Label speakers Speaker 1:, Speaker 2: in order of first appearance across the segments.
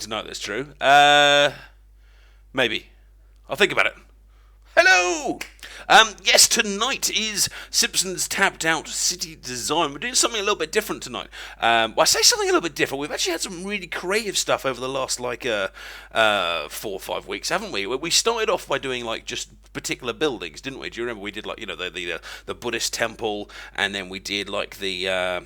Speaker 1: tonight that's true. Maybe. I'll think about it. Hello! Yes, tonight is Simpsons Tapped Out City Design. We're doing something a little bit different tonight. Well, I say something a little bit different. We've actually had some really creative stuff over the last, 4 or 5 weeks, haven't we? We started off by doing, just particular buildings, didn't we? Do you remember we did, the Buddhist temple, and then we did, the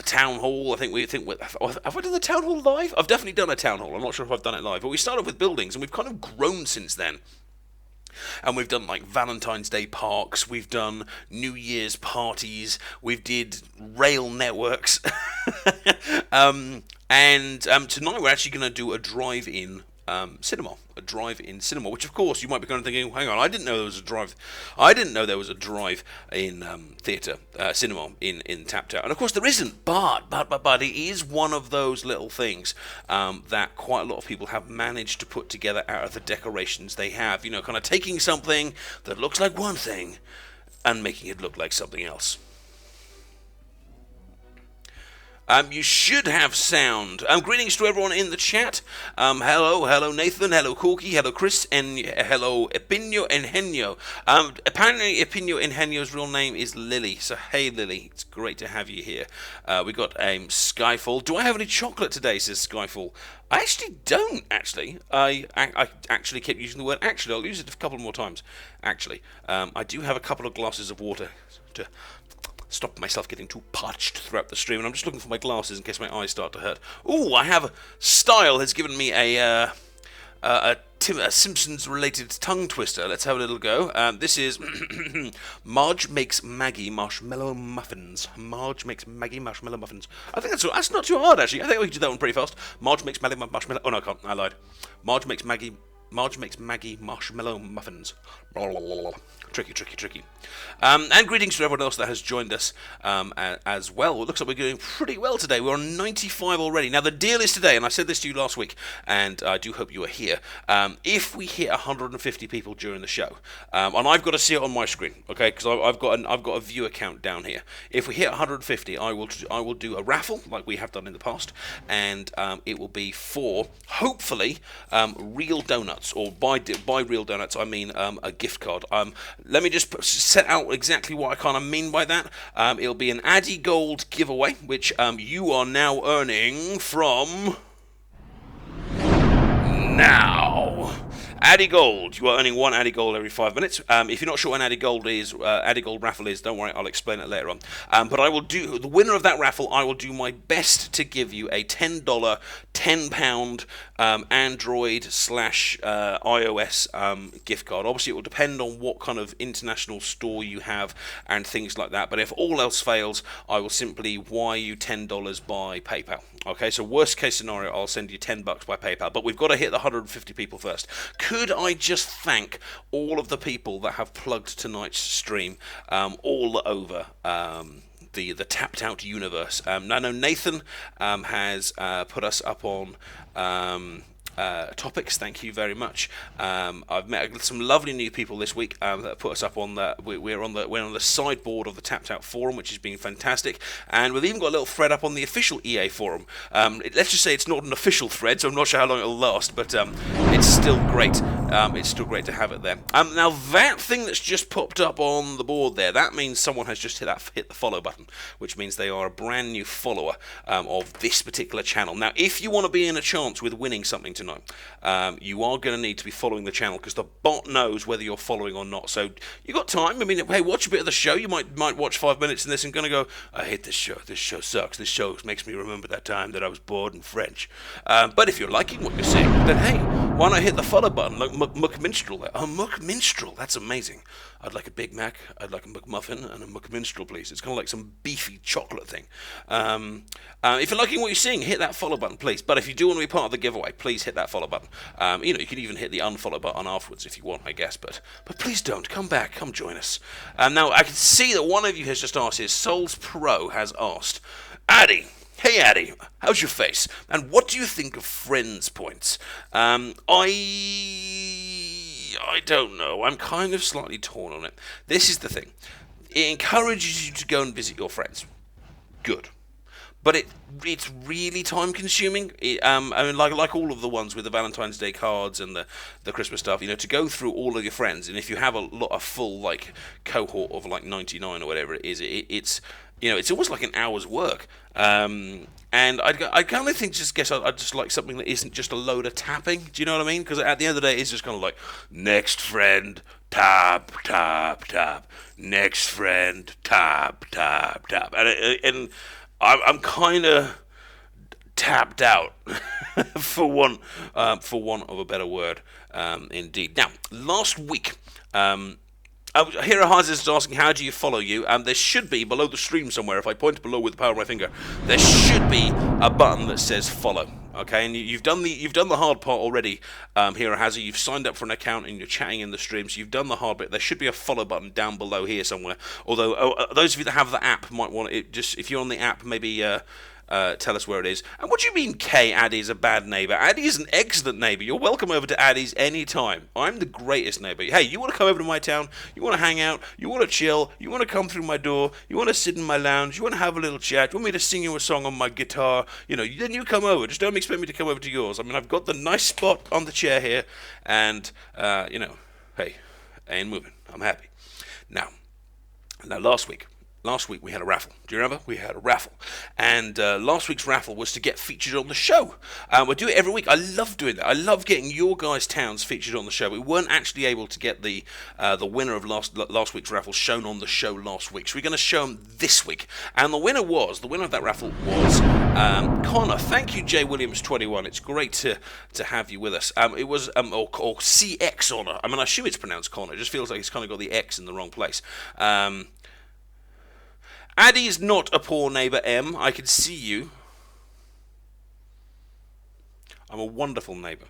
Speaker 1: town hall. Have I done the town hall live? I've definitely done a town hall. I'm not sure if I've done it live, but we started with buildings, and we've kind of grown since then. And we've done Valentine's Day parks, we've done New Year's parties, we've did rail networks, and tonight we're actually going to do a drive-in cinema, which of course you might be kind of thinking, hang on, I didn't know there was a drive-in theatre cinema in Tapped Out, and of course there isn't, but it is one of those little things that quite a lot of people have managed to put together out of the decorations they have, kind of taking something that looks like one thing and making it look like something else. You should have sound. Greetings to everyone in the chat. Hello Nathan, hello Corky, hello Chris, and hello Epinio Engenio. Apparently Epinio Engenio's real name is Lily, so hey Lily, it's great to have you here. We got Skyfall. Do I have any chocolate today, says Skyfall. I actually don't, actually. I actually kept using the word actually. I'll use it a couple more times, actually. I do have a couple of glasses of water to stop myself getting too parched throughout the stream, and I'm just looking for my glasses in case my eyes start to hurt. Ooh, I have Style has given me a Simpsons-related tongue twister. Let's have a little go. This is Marge makes Maggie marshmallow muffins. Marge makes Maggie marshmallow muffins. I think that's not too hard, actually. I think we can do that one pretty fast. Marge makes Maggie marshmallow... Oh, no, I can't. I lied. Marge makes Maggie marshmallow muffins. Tricky. And greetings to everyone else that has joined us as well. It looks like we're doing pretty well today. We're on 95 already. Now, the deal is today, and I said this to you last week, and I do hope you are here. If we hit 150 people during the show, and I've got to see it on my screen, okay, because I've got a viewer count down here. If we hit 150, I will do a raffle like we have done in the past, and it will be for hopefully real donuts, or by real donuts I mean a gift card. Let me just set out exactly what I kind of mean by that. It'll be an Addy Gold giveaway, which you are now earning from now. Addy Gold. You are earning one Addy Gold every 5 minutes. If you're not sure what an Addy Gold is, Addy Gold raffle is, don't worry, I'll explain it later on. But I will do, the winner of that raffle, I will do my best to give you a $10, £10 Android/iOS gift card. Obviously, it will depend on what kind of international store you have and things like that. But if all else fails, I will simply wire you $10 by PayPal. Okay, so worst case scenario, I'll send you $10 by PayPal. But we've got to hit the 150 people first. Could I just thank all of the people that have plugged tonight's stream all over the Tapped Out universe? I know Nathan has put us up on topics. Thank you very much. I've met some lovely new people this week that put us up on the. We're on the sideboard of the Tapped Out forum, which has been fantastic, and we've even got a little thread up on the official EA forum. Let's just say it's not an official thread, so I'm not sure how long it'll last, but it's still great. It's still great to have it there. Now that thing that's just popped up on the board there, that means someone has just hit the follow button, which means they are a brand new follower of this particular channel. Now, if you want to be in a chance with winning something tonight, you are going to need to be following the channel, because the bot knows whether you're following or not. So you got time. I mean, hey, watch a bit of the show. You might watch 5 minutes in this and going to go, I hate this show. This show sucks. This show makes me remember that time that I was bored in French. But if you're liking what you're seeing, then hey, why not hit the follow button like Muck Minstrel there? Oh, Muck Minstrel, that's amazing. I'd like a Big Mac, I'd like a McMuffin, and a Muck Minstrel, please. It's kind of like some beefy chocolate thing. If you're liking what you're seeing, hit that follow button, please. But if you do want to be part of the giveaway, please hit that follow button. You can even hit the unfollow button afterwards if you want, I guess. But please don't. Come back. Come join us. Now, I can see that one of you has just asked here. Souls Pro has asked, Addy, hey Addy, how's your face? And what do you think of Friends points? I don't know. I'm kind of slightly torn on it. This is the thing. It encourages you to go and visit your friends. Good. but it's really time consuming. I mean, like all of the ones with the Valentine's Day cards and the Christmas stuff, to go through all of your friends, and if you have a full like cohort of like 99 or whatever it is, it's it's almost like an hour's work. And I kind of guess I'd just like something that isn't just a load of tapping. Do you know what I mean? Because at the end of the day, it's just kind of like next friend, tap tap tap, next friend, tap tap tap, and I'm kind of tapped out, for want of a better word, indeed. Now, last week, Hero Haas is asking, how do you follow you? There should be below the stream somewhere. If I point below with the power of my finger, there should be a button that says follow. Okay, and you've done the hard part already, Hero Haas. You've signed up for an account and you're chatting in the stream, so you've done the hard bit. There should be a follow button down below here somewhere. Although those of you that have the app might want it. Just if you're on the app, maybe. Tell us where it is. And what do you mean Addy is a bad neighbour? Addy is an excellent neighbour. You're welcome over to Addy's anytime. I'm the greatest neighbour. Hey, you want to come over to my town? You want to hang out? You want to chill? You want to come through my door? You want to sit in my lounge? You want to have a little chat? You want me to sing you a song on my guitar? Then you come over. Just don't expect me to come over to yours. I mean, I've got the nice spot on the chair here, and, hey, I ain't moving. I'm happy. Now, last week we had a raffle. Do you remember? We had a raffle. And last week's raffle was to get featured on the show. We do it every week. I love doing that. I love getting your guys' towns featured on the show. We weren't actually able to get the winner of last week's raffle shown on the show last week. So we're going to show them this week. And the winner of that raffle was Connor. Thank you, J Williams21. It's great to have you with us. It was or CX Honor. I mean, I assume it's pronounced Connor. It just feels like it's kind of got the X in the wrong place. Addy's not a poor neighbour, M. I can see you. I'm a wonderful neighbour.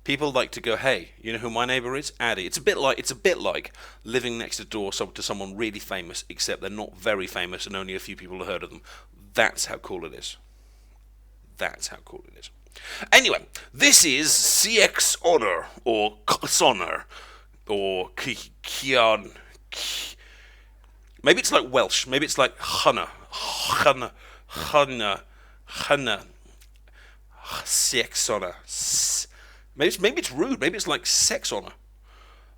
Speaker 1: People like to go, hey, you know who my neighbour is? Addy. It's a bit like living next door to someone really famous, except they're not very famous and only a few people have heard of them. That's how cool it is. Anyway, this is CX Honor, or Sonor, or Kian. Maybe it's like Welsh. Maybe it's like Hunna. Sex honor. Maybe it's rude. Maybe it's like sex honor.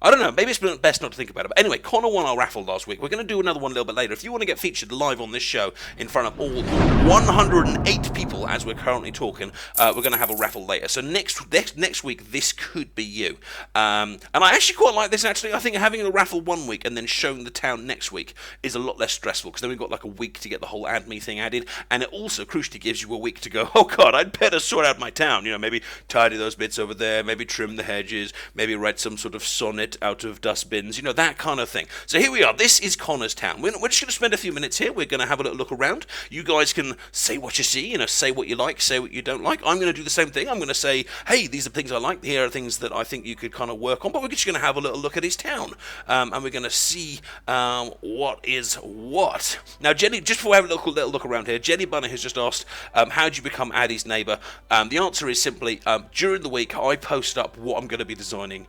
Speaker 1: I don't know, maybe it's best not to think about it. But anyway, Connor won our raffle last week. We're going to do another one a little bit later. If you want to get featured live on this show in front of all 108 people as we're currently talking, we're going to have a raffle later. So next week, this could be you. And I actually quite like this, actually. I think having a raffle one week and then showing the town next week is a lot less stressful, because then we've got like a week to get the whole Add Me thing added. And it also, crucially, gives you a week to go, oh God, I'd better sort out my town. Maybe tidy those bits over there, maybe trim the hedges, maybe write some sort of sonnet out of dustbins, that kind of thing. So here we are. This is Connor's town. We're just going to spend a few minutes here. We're going to have a little look around. You guys can say what you see, say what you like, say what you don't like. I'm going to do the same thing. I'm going to say, hey, these are things I like. Here are things that I think you could kind of work on. But we're just going to have a little look at his town. And we're going to see what is what. Now, Jenny, just before we have a little look around here, Jenny Bunner has just asked, how do you become Addy's neighbour? The answer is simply, during the week, I post up what I'm going to be designing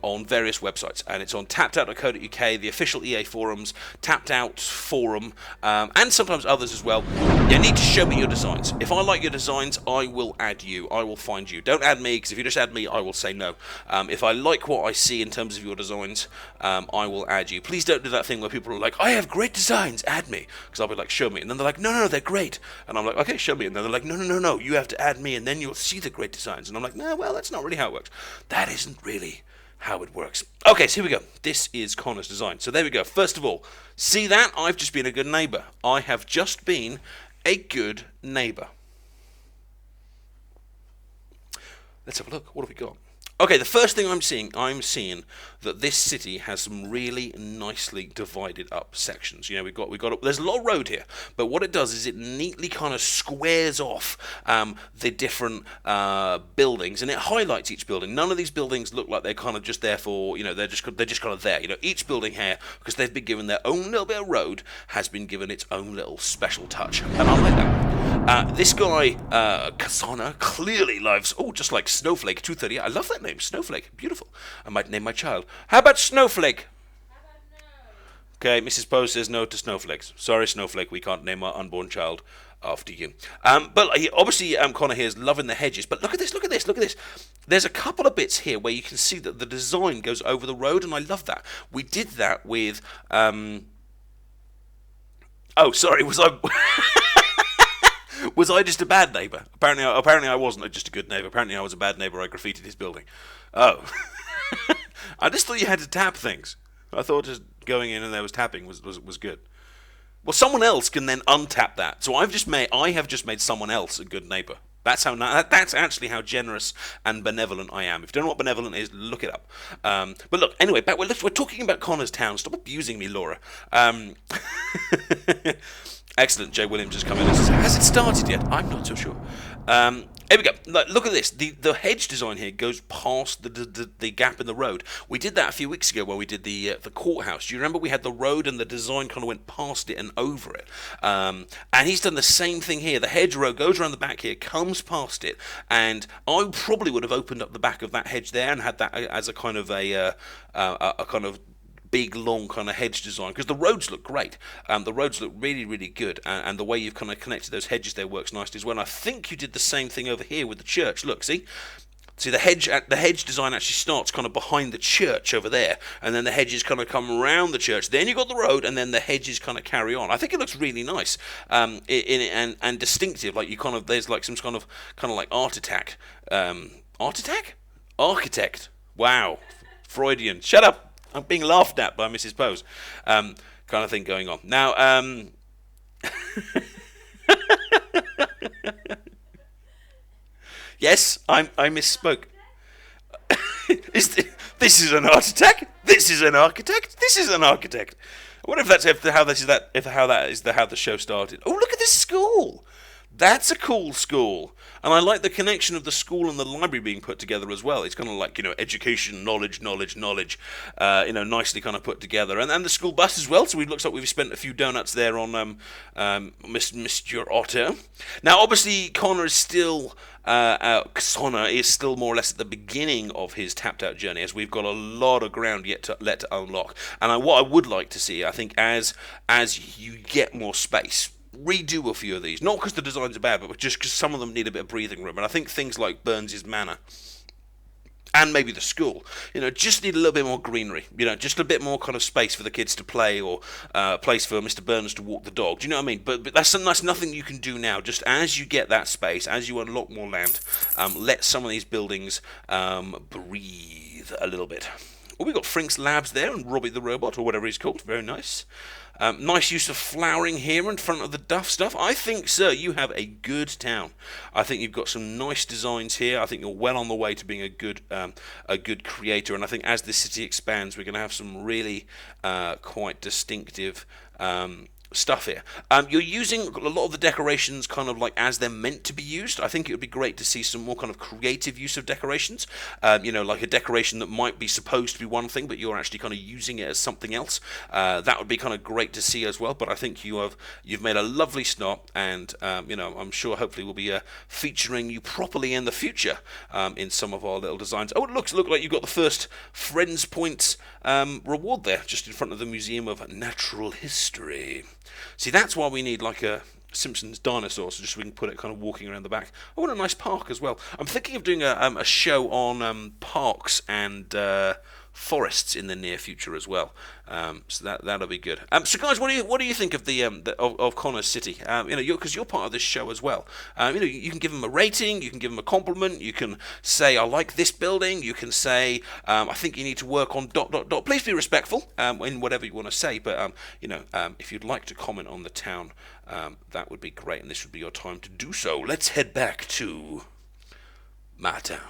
Speaker 1: on various websites, and it's on tappedout.co.uk, the official EA forums, Tapped Out forum, and sometimes others as well. You need to show me your designs. If I like your designs, I will add you. I will find you. Don't add me, because if you just add me, I will say no. If I like what I see in terms of your designs, I will add you. Please don't do that thing where people are like, I have great designs, add me. Because I'll be like, show me. And then they're like, no, they're great. And I'm like, okay, show me. And then they're like, no, you have to add me, and then you'll see the great designs. And I'm like, no, well, that's not really how it works. That isn't really how it works. Okay, so here we go. This is Connor's design. So there we go. First of all, see that? I've just been a good neighbour. I have just been a good neighbour. Let's have a look. What have we got? Okay, the first thing I'm seeing that this city has some really nicely divided up sections. We've got there's a lot of road here, but what it does is it neatly kind of squares off the different buildings, and it highlights each building. None of these buildings look like they're kind of just there for, they're just kind of there. Each building here, because they've been given their own little bit of road, has been given its own little special touch, and I like that. This guy, Kasana, clearly lives, just like Snowflake 230. I love that name, Snowflake. Beautiful. I might name my child. How about Snowflake? Okay, Mrs. Poe says no to snowflakes. Sorry, Snowflake, we can't name our unborn child after you. But obviously, Connor here is loving the hedges. But look at this, look at this, look at this. There's a couple of bits here where you can see that the design goes over the road, and I love that. We did that with... oh, sorry, was I... Was I just a bad neighbour? Apparently I wasn't just a good neighbour. Apparently I was a bad neighbour. I graffitied his building. Oh. I just thought you had to tap things. I thought just going in and there was tapping was good. Well, someone else can then untap that. So I have just made someone else a good neighbour. That's actually how generous and benevolent I am. If you don't know what benevolent is, look it up. But look, anyway, we're talking about Connor's town. Stop abusing me, Laura. Excellent. Jay Williams has come in and says, has it started yet? I'm not so sure. Here we go. Look at this. The hedge design here goes past the gap in the road. We did that a few weeks ago where we did the courthouse. Do you remember we had the road and the design kind of went past it and over it? And he's done the same thing here. The hedgerow goes around the back here, comes past it, and I probably would have opened up the back of that hedge there and had that as a kind of a kind of big long kind of hedge design, because the roads look great. The roads look really, really good, and the way you've kind of connected those hedges there works nicely as well. And I think you did the same thing over here with the church. Look, see the hedge design actually starts kind of behind the church over there, and then the hedges kind of come around the church. Then you got the road, and then the hedges kind of carry on. I think it looks really nice, and distinctive. Like there's like some kind of like architect. Wow, Freudian. Shut up. I'm being laughed at by Mrs. Pose, kind of thing going on. Now, yes, I misspoke. This is an architect. This is an architect. This is an architect. I wonder if how the show started. Oh, look at this school. That's a cool school. And I like the connection of the school and the library being put together as well. It's kind of like, education, knowledge, nicely kind of put together. And the school bus as well, so it looks like we've spent a few donuts there on Mr. Otto. Now, obviously, Connor is still more or less at the beginning of his tapped out journey, as we've got a lot of ground yet to unlock. And what I would like to see, I think, as you get more space, redo a few of these, not because the designs are bad, but just because some of them need a bit of breathing room. And I think things like Burns' Manor and maybe the school, just need a little bit more greenery, just a bit more kind of space for the kids to play, or place for Mr. Burns to walk the dog. Do you know what I mean? But that's nothing you can do now. Just as you get that space, as you unlock more land, let some of these buildings breathe a little bit. Well, we've got Frink's Labs there and Robbie the Robot, or whatever he's called. Very nice. Nice use of flowering here in front of the Duff stuff. I think, sir, you have a good town. I think you've got some nice designs here. I think you're well on the way to being a good creator. And I think as the city expands, we're going to have some really quite distinctive stuff here. You're using a lot of the decorations kind of like as they're meant to be used. I think it would be great to see some more kind of creative use of decorations. Like a decoration that might be supposed to be one thing, but you're actually kind of using it as something else. That would be kind of great to see as well. But I think you've made a lovely start, and I'm sure hopefully we'll be featuring you properly in the future in some of our little designs. Oh, it looks like you've got the first Friends Points reward there, just in front of the Museum of Natural History. See, that's why we need like a Simpsons dinosaur, so just so we can put it kind of walking around the back. I want a nice park as well. I'm thinking of doing a show on parks and forests in the near future as well. So that'll be good. So guys, what do you think of of Connor's city? Because you're part of this show as well. You can give him a rating, you can give him a compliment, you can say I like this building, you can say I think you need to work on ... Please be respectful in whatever you want to say. But if you'd like to comment on the town, that would be great, and this would be your time to do so. Let's head back to my town.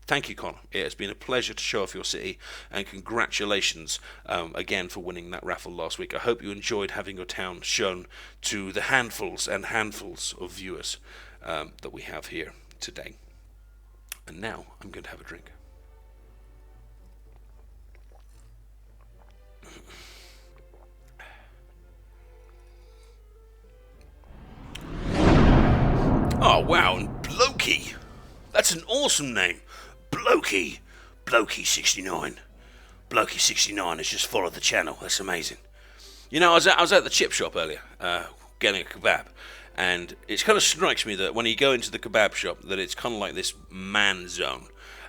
Speaker 1: Thank you, Connor. It has been a pleasure to show off your city, and congratulations again for winning that raffle last week. I hope you enjoyed having your town shown to the handfuls and handfuls of viewers that we have here today. And now I'm going to have a drink. Oh, wow, and Blokey. That's an awesome name. Blokey 69. Blokey 69 has just followed the channel. That's amazing. You know, I was at the chip shop earlier, getting a kebab, and it kind of strikes me that when you go into the kebab shop, that it's kind of like this man zone,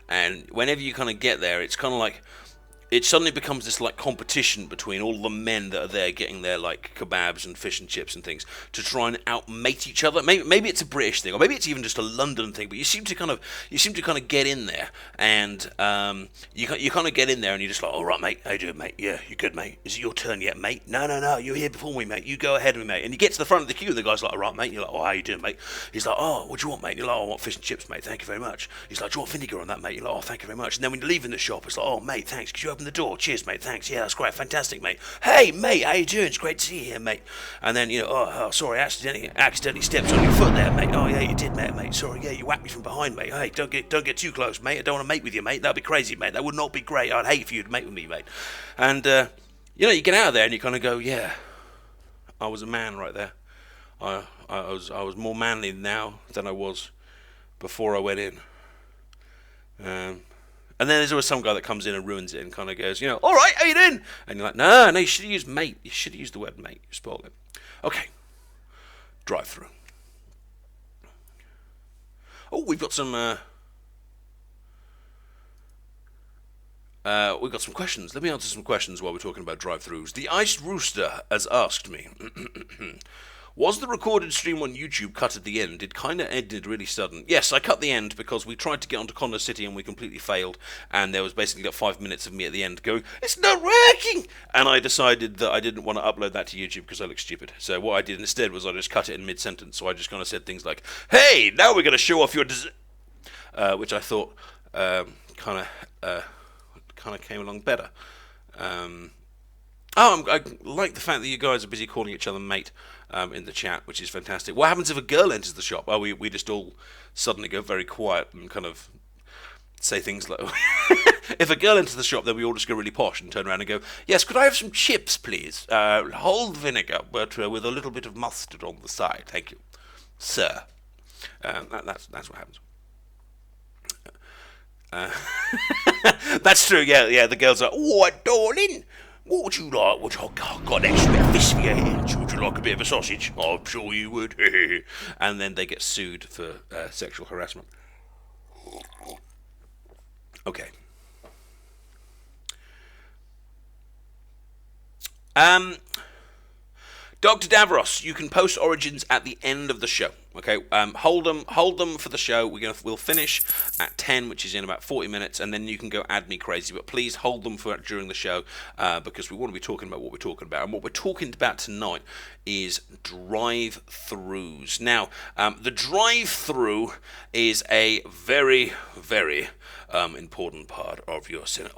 Speaker 1: and whenever you kind of get there, it's kind of like it suddenly becomes this like competition between all the men that are there getting their like kebabs and fish and chips and things to try and outmate each other. Maybe it's a British thing, or maybe it's even just a London thing. But you seem to kind of get in there, and you kind of get in there, and you're just like, all right, mate, how you doing, mate? Yeah, you good, mate? Is it your turn yet, mate? No, you're here before me, mate. You go ahead of me, mate. And you get to the front of the queue, and the guy's like, all right, mate. You're like, oh, how you doing, mate? He's like, oh, what do you want, mate? And you're like, oh, I want fish and chips, mate. Thank you very much. He's like, do you want vinegar on that, mate? You're like, oh, thank you very much. And then when you're leaving the shop, it's like, oh, mate, thanks. Could you open the door? Cheers, mate. Thanks. Yeah, that's great. Fantastic, mate. Hey, mate, how you doing? It's great to see you here, mate. And then, you know, oh sorry, accidentally stepped on your foot there, mate. Oh, yeah, you did, mate. Sorry, yeah, you whacked me from behind, mate. Hey, don't get too close, mate. I don't want to mate with you, mate. That'd be crazy, mate. That would not be great. I'd hate for you to mate with me, mate. And, you know, you get out of there and you kind of go, yeah, I was a man right there. I was more manly now than I was before I went in. And then there's always some guy that comes in and ruins it and kind of goes, you know, all right, how you doing? And you're like, no, you should have used mate. You should have used the word mate. You spoiled it. Okay. Drive through. Oh, we've got some questions. Let me answer some questions while we're talking about drive-thrus. The Iced Rooster has asked me, was the recorded stream on YouTube cut at the end? It kind of ended really sudden. Yes, I cut the end because we tried to get onto Condor City and we completely failed. And there was basically like 5 minutes of me at the end going, it's not working! And I decided that I didn't want to upload that to YouTube because I look stupid. So what I did instead was I just cut it in mid-sentence. So I just kind of said things like, hey, now we're going to show off your which I thought kind of came along better. I like the fact that you guys are busy calling each other mate in the chat, which is fantastic. What happens if a girl enters the shop? Oh, we just all suddenly go very quiet and kind of say things like... If a girl enters the shop, then we all just go really posh and turn around and go, yes, could I have some chips, please? Whole vinegar, but with a little bit of mustard on the side. Thank you, sir. That's what happens. That's true, yeah. The girls are, oh, darling, what would you like? Got an extra bit of fish for you here. Would you like a bit of a sausage? I'm sure you would. And then they get sued for sexual harassment. Okay. Dr. Davros, you can post origins at the end of the show. Okay, hold them for the show. We'll finish at 10, which is in about 40 minutes, and then you can go add me crazy. But please hold them for during the show because we want to be talking about what we're talking about. And what we're talking about tonight is drive-throughs. Now, the drive-through is a very, very important part of your city,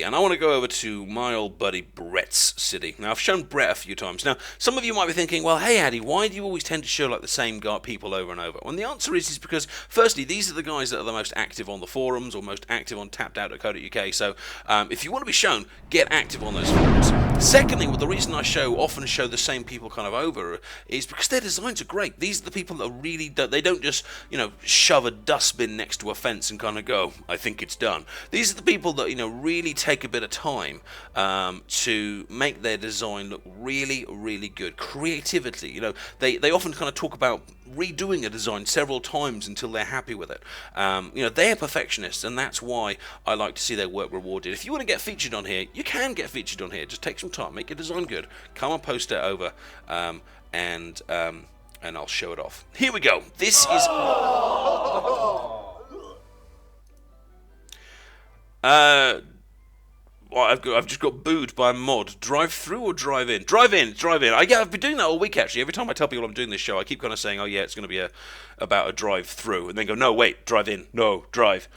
Speaker 1: and I want to go over to my old buddy Brett's city. Now, I've shown Brett a few times. Now, some of you might be thinking, well, hey, Addy, why do you always tend to show like the same people over and over? Well, the answer is because, firstly, these are the guys that are the most active on the forums or most active on tapped.out.co.uk, so if you want to be shown, get active on those forums. Secondly, well, the reason I often show the same people kind of over is because their designs are great. These are the people that really they don't just, shove a dustbin next to a fence and kind of go, I think it's done. These are the people that, really take a bit of time to make their design look really, really good. Creativity, they often kind of talk about redoing a design several times until they're happy with it. They're perfectionists, and that's why I like to see their work rewarded. If you want to get featured on here, you can get featured on here. Just take some time, make your design good, come and post it over, and I'll show it off. Here we go. This is... I've just got booed by a mod. Drive through or drive in? Drive in. I've been doing that all week, actually. Every time I tell people I'm doing this show, I keep kind of saying, oh yeah, it's going to be about a drive through, and then go, no, wait, drive in. No, drive.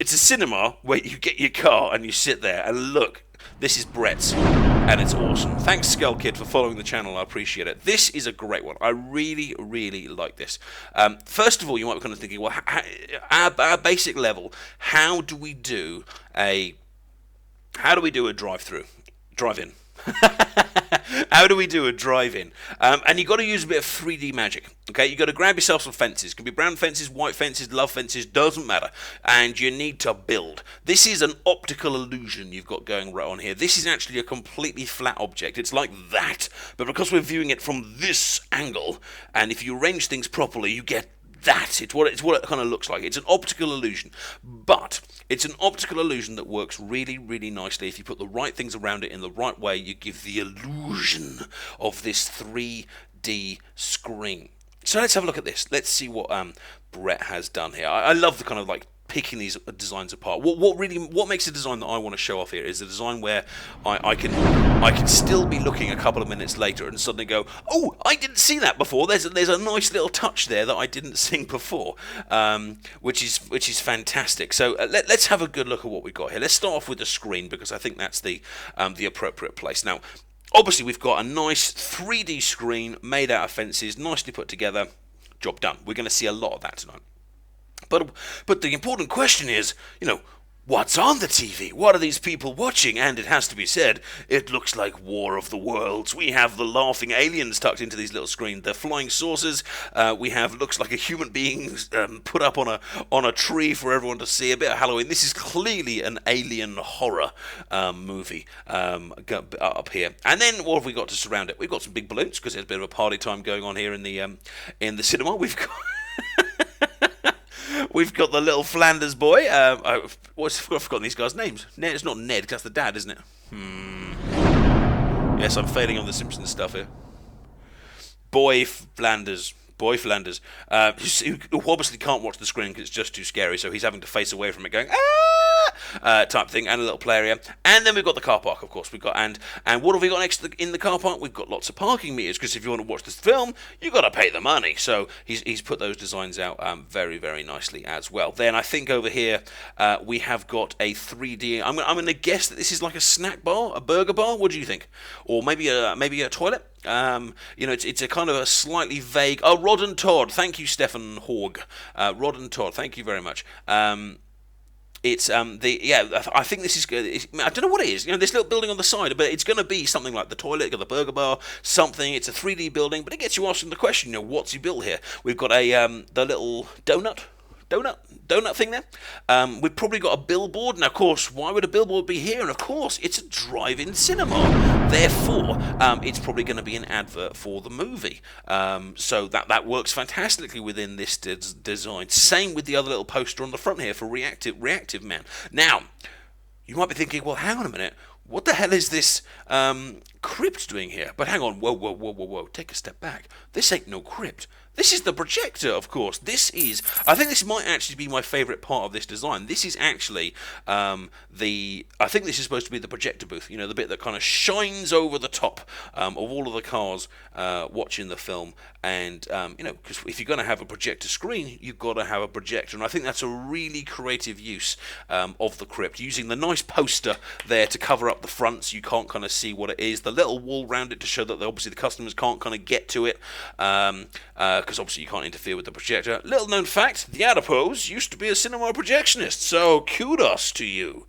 Speaker 1: It's a cinema where you get your car and you sit there and look. This is Brett's, and it's awesome. Thanks, Skull Kid, for following the channel. I appreciate it. This is a great one. I really, really like this. First of all, you might be kind of thinking, well, our basic level, how do we do a drive-through? Drive-in. How do we do a drive-in? And you got to use a bit of 3D magic. Okay, you got to grab yourself some fences. It can be brown fences, white fences, love fences, doesn't matter. And you need to build. This is an optical illusion you've got going right on here. This is actually a completely flat object. It's like that, but because we're viewing it from this angle, and if you arrange things properly, you get that. It's what it kind of looks like. It's an optical illusion, but it's an optical illusion that works really, really nicely. If you put the right things around it in the right way, you give the illusion of this 3D screen. So let's have a look at this. Let's see what Brett has done here. I love the kind of like picking these designs apart. What makes a design that I want to show off here is a design where I can still be looking a couple of minutes later and suddenly go, oh, I didn't see that before. There's a nice little touch there that I didn't see before, which is fantastic. So let's have a good look at what we've got here. Let's start off with the screen because I think that's the appropriate place. Now, obviously, we've got a nice 3D screen made out of fences, nicely put together. Job done. We're going to see a lot of that tonight. But the important question is, what's on the TV? What are these people watching? And it has to be said, it looks like War of the Worlds. We have the laughing aliens tucked into these little screens. The flying saucers. We have looks like a human being put up on a tree for everyone to see. A bit of Halloween. This is clearly an alien horror movie up here. And then what have we got to surround it? We've got some big balloons because there's a bit of a party time going on here in the cinema. We've got. We've got the little Flanders boy. I've forgotten these guys' names. Ned, it's not Ned, because that's the dad, isn't it? Yes, I'm failing on the Simpsons stuff here. Boy Flanders, who obviously can't watch the screen because it's just too scary, so he's having to face away from it going, type thing, and a little play area. And then we've got the car park, of course. And what have we got next in the car park? We've got lots of parking meters, because if you want to watch this film, you've got to pay the money. So he's put those designs out very, very nicely as well. Then I think over here we have got a 3D. I'm going to guess that this is like a snack bar, a burger bar. What do you think? Or maybe a toilet? It's a kind of a slightly vague. Oh, Rod and Todd. Thank you, Stefan Horg. Rod and Todd. Thank you very much. I think this is good. I don't know what it is. This little building on the side, but it's going to be something like the toilet, the burger bar, something. It's a 3D building, but it gets you asking the question, what's he built here? We've got the little donut thing there. We've probably got a billboard. Now, of course, why would a billboard be here? And of course, it's a drive-in cinema. Therefore, it's probably going to be an advert for the movie. So that works fantastically within this design. Same with the other little poster on the front here for Reactive Man. Now, you might be thinking, well, hang on a minute. What the hell is this crypt doing here? But hang on, whoa, take a step back. This ain't no crypt. This is the projector, of course. I think this might actually be my favourite part of this design. This is actually I think this is supposed to be the projector booth, the bit that kind of shines over the top of all of the cars watching the film. And, because if you're going to have a projector screen, you've got to have a projector. And I think that's a really creative use of the crypt, using the nice poster there to cover up the front so you can't kind of see what it is. The little wall around it to show that obviously the customers can't kind of get to it. Because obviously you can't interfere with the projector. Little known fact, the Adipose used to be a cinema projectionist, so kudos to you,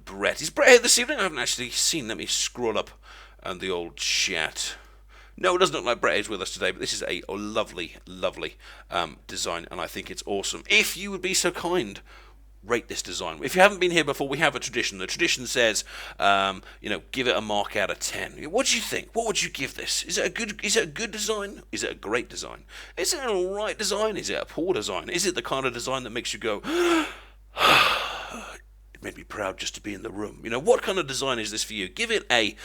Speaker 1: Brett. Is Brett here this evening? I haven't actually seen. Let me scroll up and the old chat. No, it doesn't look like Brett is with us today, but this is a lovely, lovely design, and I think it's awesome. If you would be so kind, rate this design. If you haven't been here before, we have a tradition. The tradition says, give it a mark out of 10. What do you think? What would you give this? Is it a good design? Is it a great design? Is it an alright design? Is it a poor design? Is it the kind of design that makes you go, it made me proud just to be in the room? What kind of design is this for you? Give it a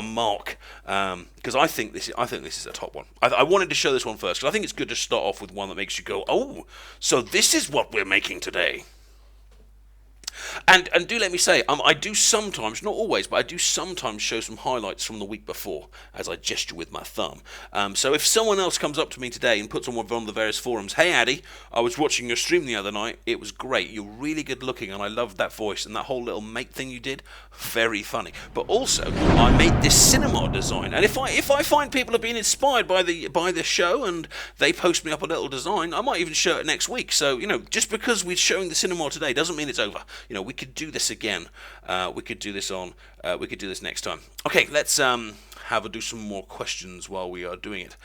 Speaker 1: mark, because I think this is a top one. I wanted to show this one first because I think it's good to start off with one that makes you go, oh, so this is what we're making today. And do let me say, I do sometimes, not always, but I do sometimes show some highlights from the week before as I gesture with my thumb. So if someone else comes up to me today and puts on one of the various forums, hey Addy, I was watching your stream the other night, it was great, you're really good looking and I loved that voice and that whole little mate thing you did, very funny. But also, I made this cinema design, and if I find people have been inspired by the show and they post me up a little design, I might even show it next week. So, just because we're showing the cinema today doesn't mean it's over. We could do this again. We could do this next time. Okay, let's do some more questions while we are doing it.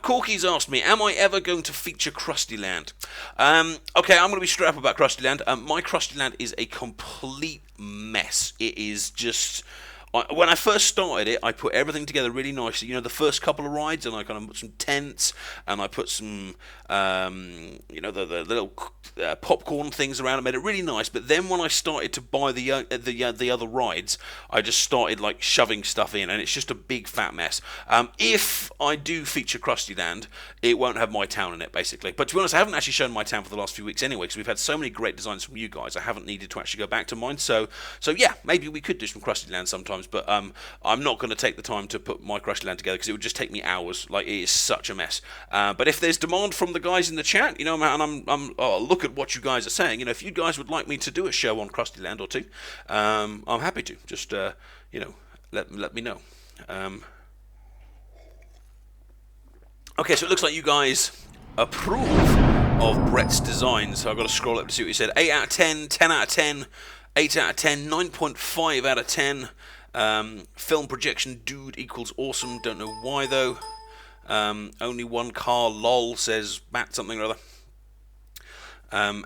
Speaker 1: Corky's asked me, am I ever going to feature Krusty Land? Okay, I'm going to be straight up about Krusty Land. My Krusty Land is a complete mess. It is just... When I first started it, I put everything together really nicely. You know, the first couple of rides, and I kind of put some tents, and I put some, the little popcorn things around. I made it really nice. But then when I started to buy the other rides, I just started like shoving stuff in, and it's just a big fat mess. If I do feature Krusty Land, it won't have my town in it, basically. But to be honest, I haven't actually shown my town for the last few weeks anyway, because we've had so many great designs from you guys. I haven't needed to actually go back to mine. So yeah, maybe we could do some Krusty Land sometime. But I'm not going to take the time to put my Krusty Land together because it would just take me hours. Like, it is such a mess. But if there's demand from the guys in the chat, you know, and I'll look at what you guys are saying. You know, if you guys would like me to do a show on Krusty Land or two, I'm happy to. Just let me know. Okay, so it looks like you guys approve of Brett's design. So I've got to scroll up to see what he said. 8 out of 10, 10 out of 10, 8 out of 10, 9.5 out of 10. Film projection dude equals awesome. Don't know why though. Only one car lol, says Matt something or other.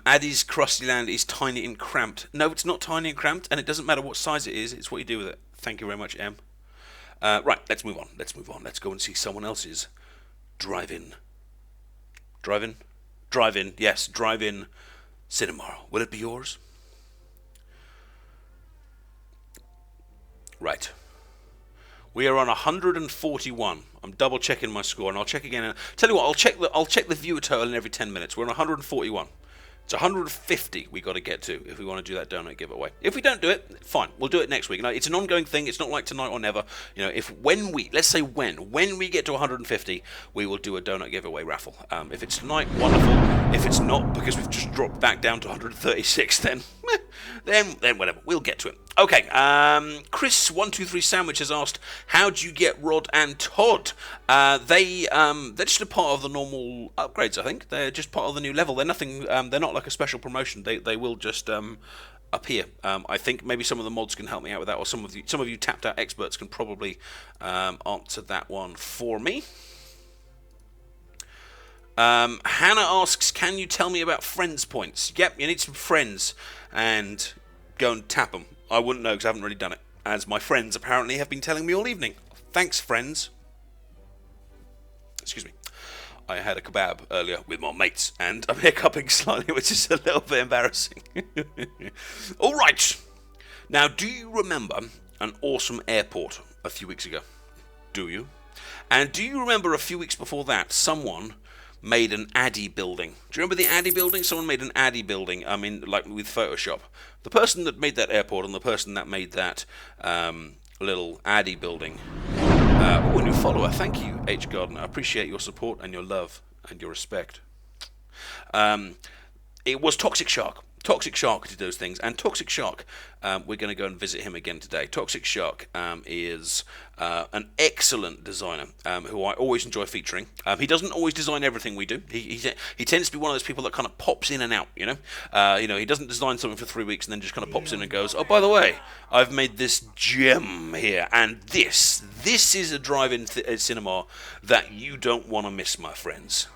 Speaker 1: Addy's Krusty Land is tiny and cramped. No, it's not tiny and cramped, and it doesn't matter what size it is. It's what you do with it. Thank you very much, M. Right, let's move on. Let's go and see someone else's drive-in. Yes, drive-in cinema. Will it be yours? Right. We are on 141. I'm double checking my score, and I'll check again. Tell you what, I'll check the viewer total in every 10 minutes. We're on 141. It's 150 we got to get to if we want to do that donut giveaway. If we don't do it, fine. We'll do it next week. You know, it's an ongoing thing. It's not like tonight or never. You know, when we get to 150, we will do a donut giveaway raffle. If it's tonight, wonderful. If it's not, because we've just dropped back down to 136, then whatever. We'll get to it. Okay. Chris123 Sandwich has asked, how do you get Rod and Todd? They're just a part of the normal upgrades. I think they're just part of the new level. They're nothing. They're not like a special promotion. They will just appear. I think maybe some of the mods can help me out with that, or some of you tapped out experts can probably answer that one for me. Hannah asks, can you tell me about friends points? Yep, you need some friends and go and tap them. I wouldn't know because I haven't really done it, as my friends apparently have been telling me all evening. Thanks, friends. Excuse me. I had a kebab earlier with my mates, and I'm hiccuping slightly, which is a little bit embarrassing. All right. Now, do you remember an awesome airport a few weeks ago? Do you? And do you remember a few weeks before that, someone made an Addy building? Do you remember the Addy building? Someone made an Addy building, I mean, like with Photoshop. The person that made that airport and the person that made that little Addy building. A new follower. Thank you, H. Gardner. I appreciate your support and your love and your respect. It was Toxic Shark. Toxic Shark did those things, and Toxic Shark, we're going to go and visit him again today. Toxic Shark is an excellent designer who I always enjoy featuring. He doesn't always design everything we do. He tends to be one of those people that kind of pops in and out, you know. He doesn't design something for 3 weeks and then just kind of pops in and goes, oh, by the way, I've made this gem here, and this is a drive-in cinema that you don't want to miss, my friends.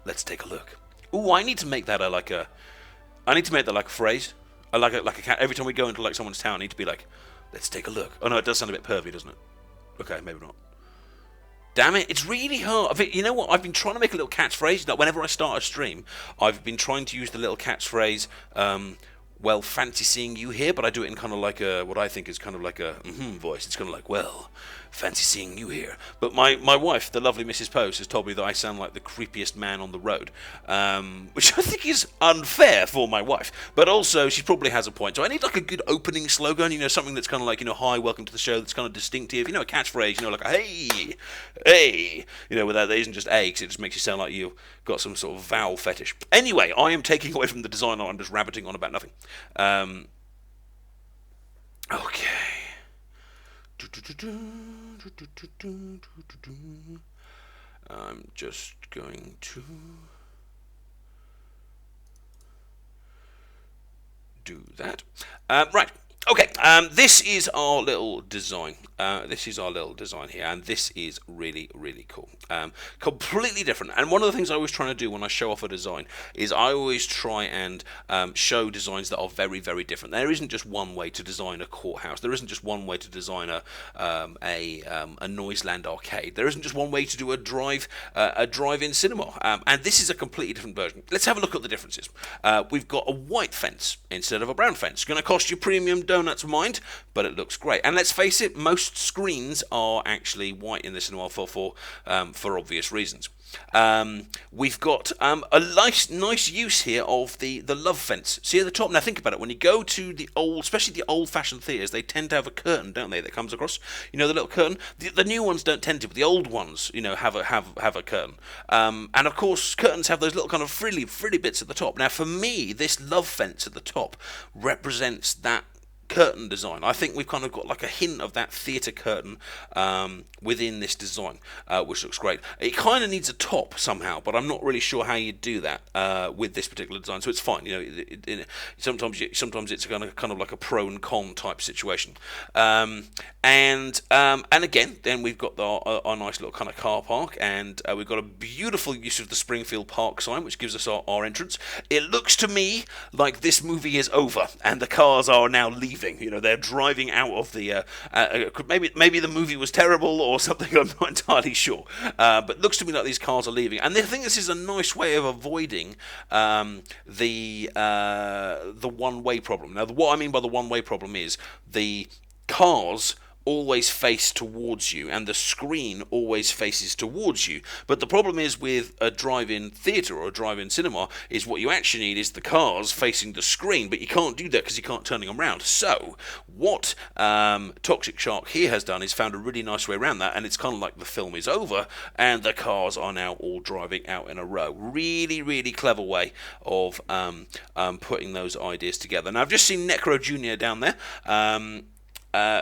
Speaker 1: Let's take a look. Ooh, I need to make that like a phrase. Like a cat. Every time we go into like someone's town, I need to be like, let's take a look. Oh no, it does sound a bit pervy, doesn't it? Okay, maybe not. Damn it, it's really hard. You know what? I've been trying to make a little catchphrase. Like whenever I start a stream, I've been trying to use the little catchphrase, well, fancy seeing you here, but I do it in kind of like what I think is kind of like a voice. It's kind of like, well, fancy seeing you here. But my wife, the lovely Mrs. Post, has told me that I sound like the creepiest man on the road, which I think is unfair for my wife. But also, she probably has a point. So I need like a good opening slogan, you know, something that's kind of like, you know, hi, welcome to the show, that's kind of distinctive, you know, a catchphrase, you know, like a hey, you know, without that isn't just a, because it just makes you sound like you've got some sort of vowel fetish. Anyway, I am taking away from the designer, I'm just rabbiting on about nothing. Okay. I'm just going to do that. Right. Okay. This is our little design. This is our little design here, and this is really, really cool. Completely different. And one of the things I always try to do when I show off a design is I always try and show designs that are very, very different. There isn't just one way to design a courthouse. There isn't just one way to design a Noiseland arcade. There isn't just one way to do a drive-in cinema. And this is a completely different version. Let's have a look at the differences. We've got a white fence instead of a brown fence. Going to cost you premium donuts, mind, but it looks great. And let's face it, most screens are actually white in the cinema for obvious reasons. We've got a nice use here of the love fence. See at the top. Now think about it. When you go to the especially the old-fashioned theatres, they tend to have a curtain, don't they? That comes across. You know, the little curtain. The new ones don't tend to, but the old ones, you know, have a curtain. And of course, curtains have those little kind of frilly bits at the top. Now, for me, this love fence at the top represents that curtain design. I think we've kind of got like a hint of that theatre curtain within this design, which looks great. It kind of needs a top somehow, but I'm not really sure how you do that with this particular design. So it's fine. You know, sometimes it's kind of like a pro and con type situation. And again, then we've got our nice little kind of car park, and we've got a beautiful use of the Springfield Park sign, which gives us our entrance. It looks to me like this movie is over, and the cars are now leaving. You know, they're driving out of the. Maybe the movie was terrible or something. I'm not entirely sure, but looks to me like these cars are leaving. And I think this is a nice way of avoiding the one-way problem. Now, what I mean by the one-way problem is the cars always face towards you and the screen always faces towards you. But the problem is with a drive-in theatre or a drive-in cinema is what you actually need is the cars facing the screen, but you can't do that because you can't turn them around. So what Toxic Shark here has done is found a really nice way around that, and it's kind of like the film is over and the cars are now all driving out in a row. Really, really clever way of putting those ideas together. Now, I've just seen Necro Jr. down there.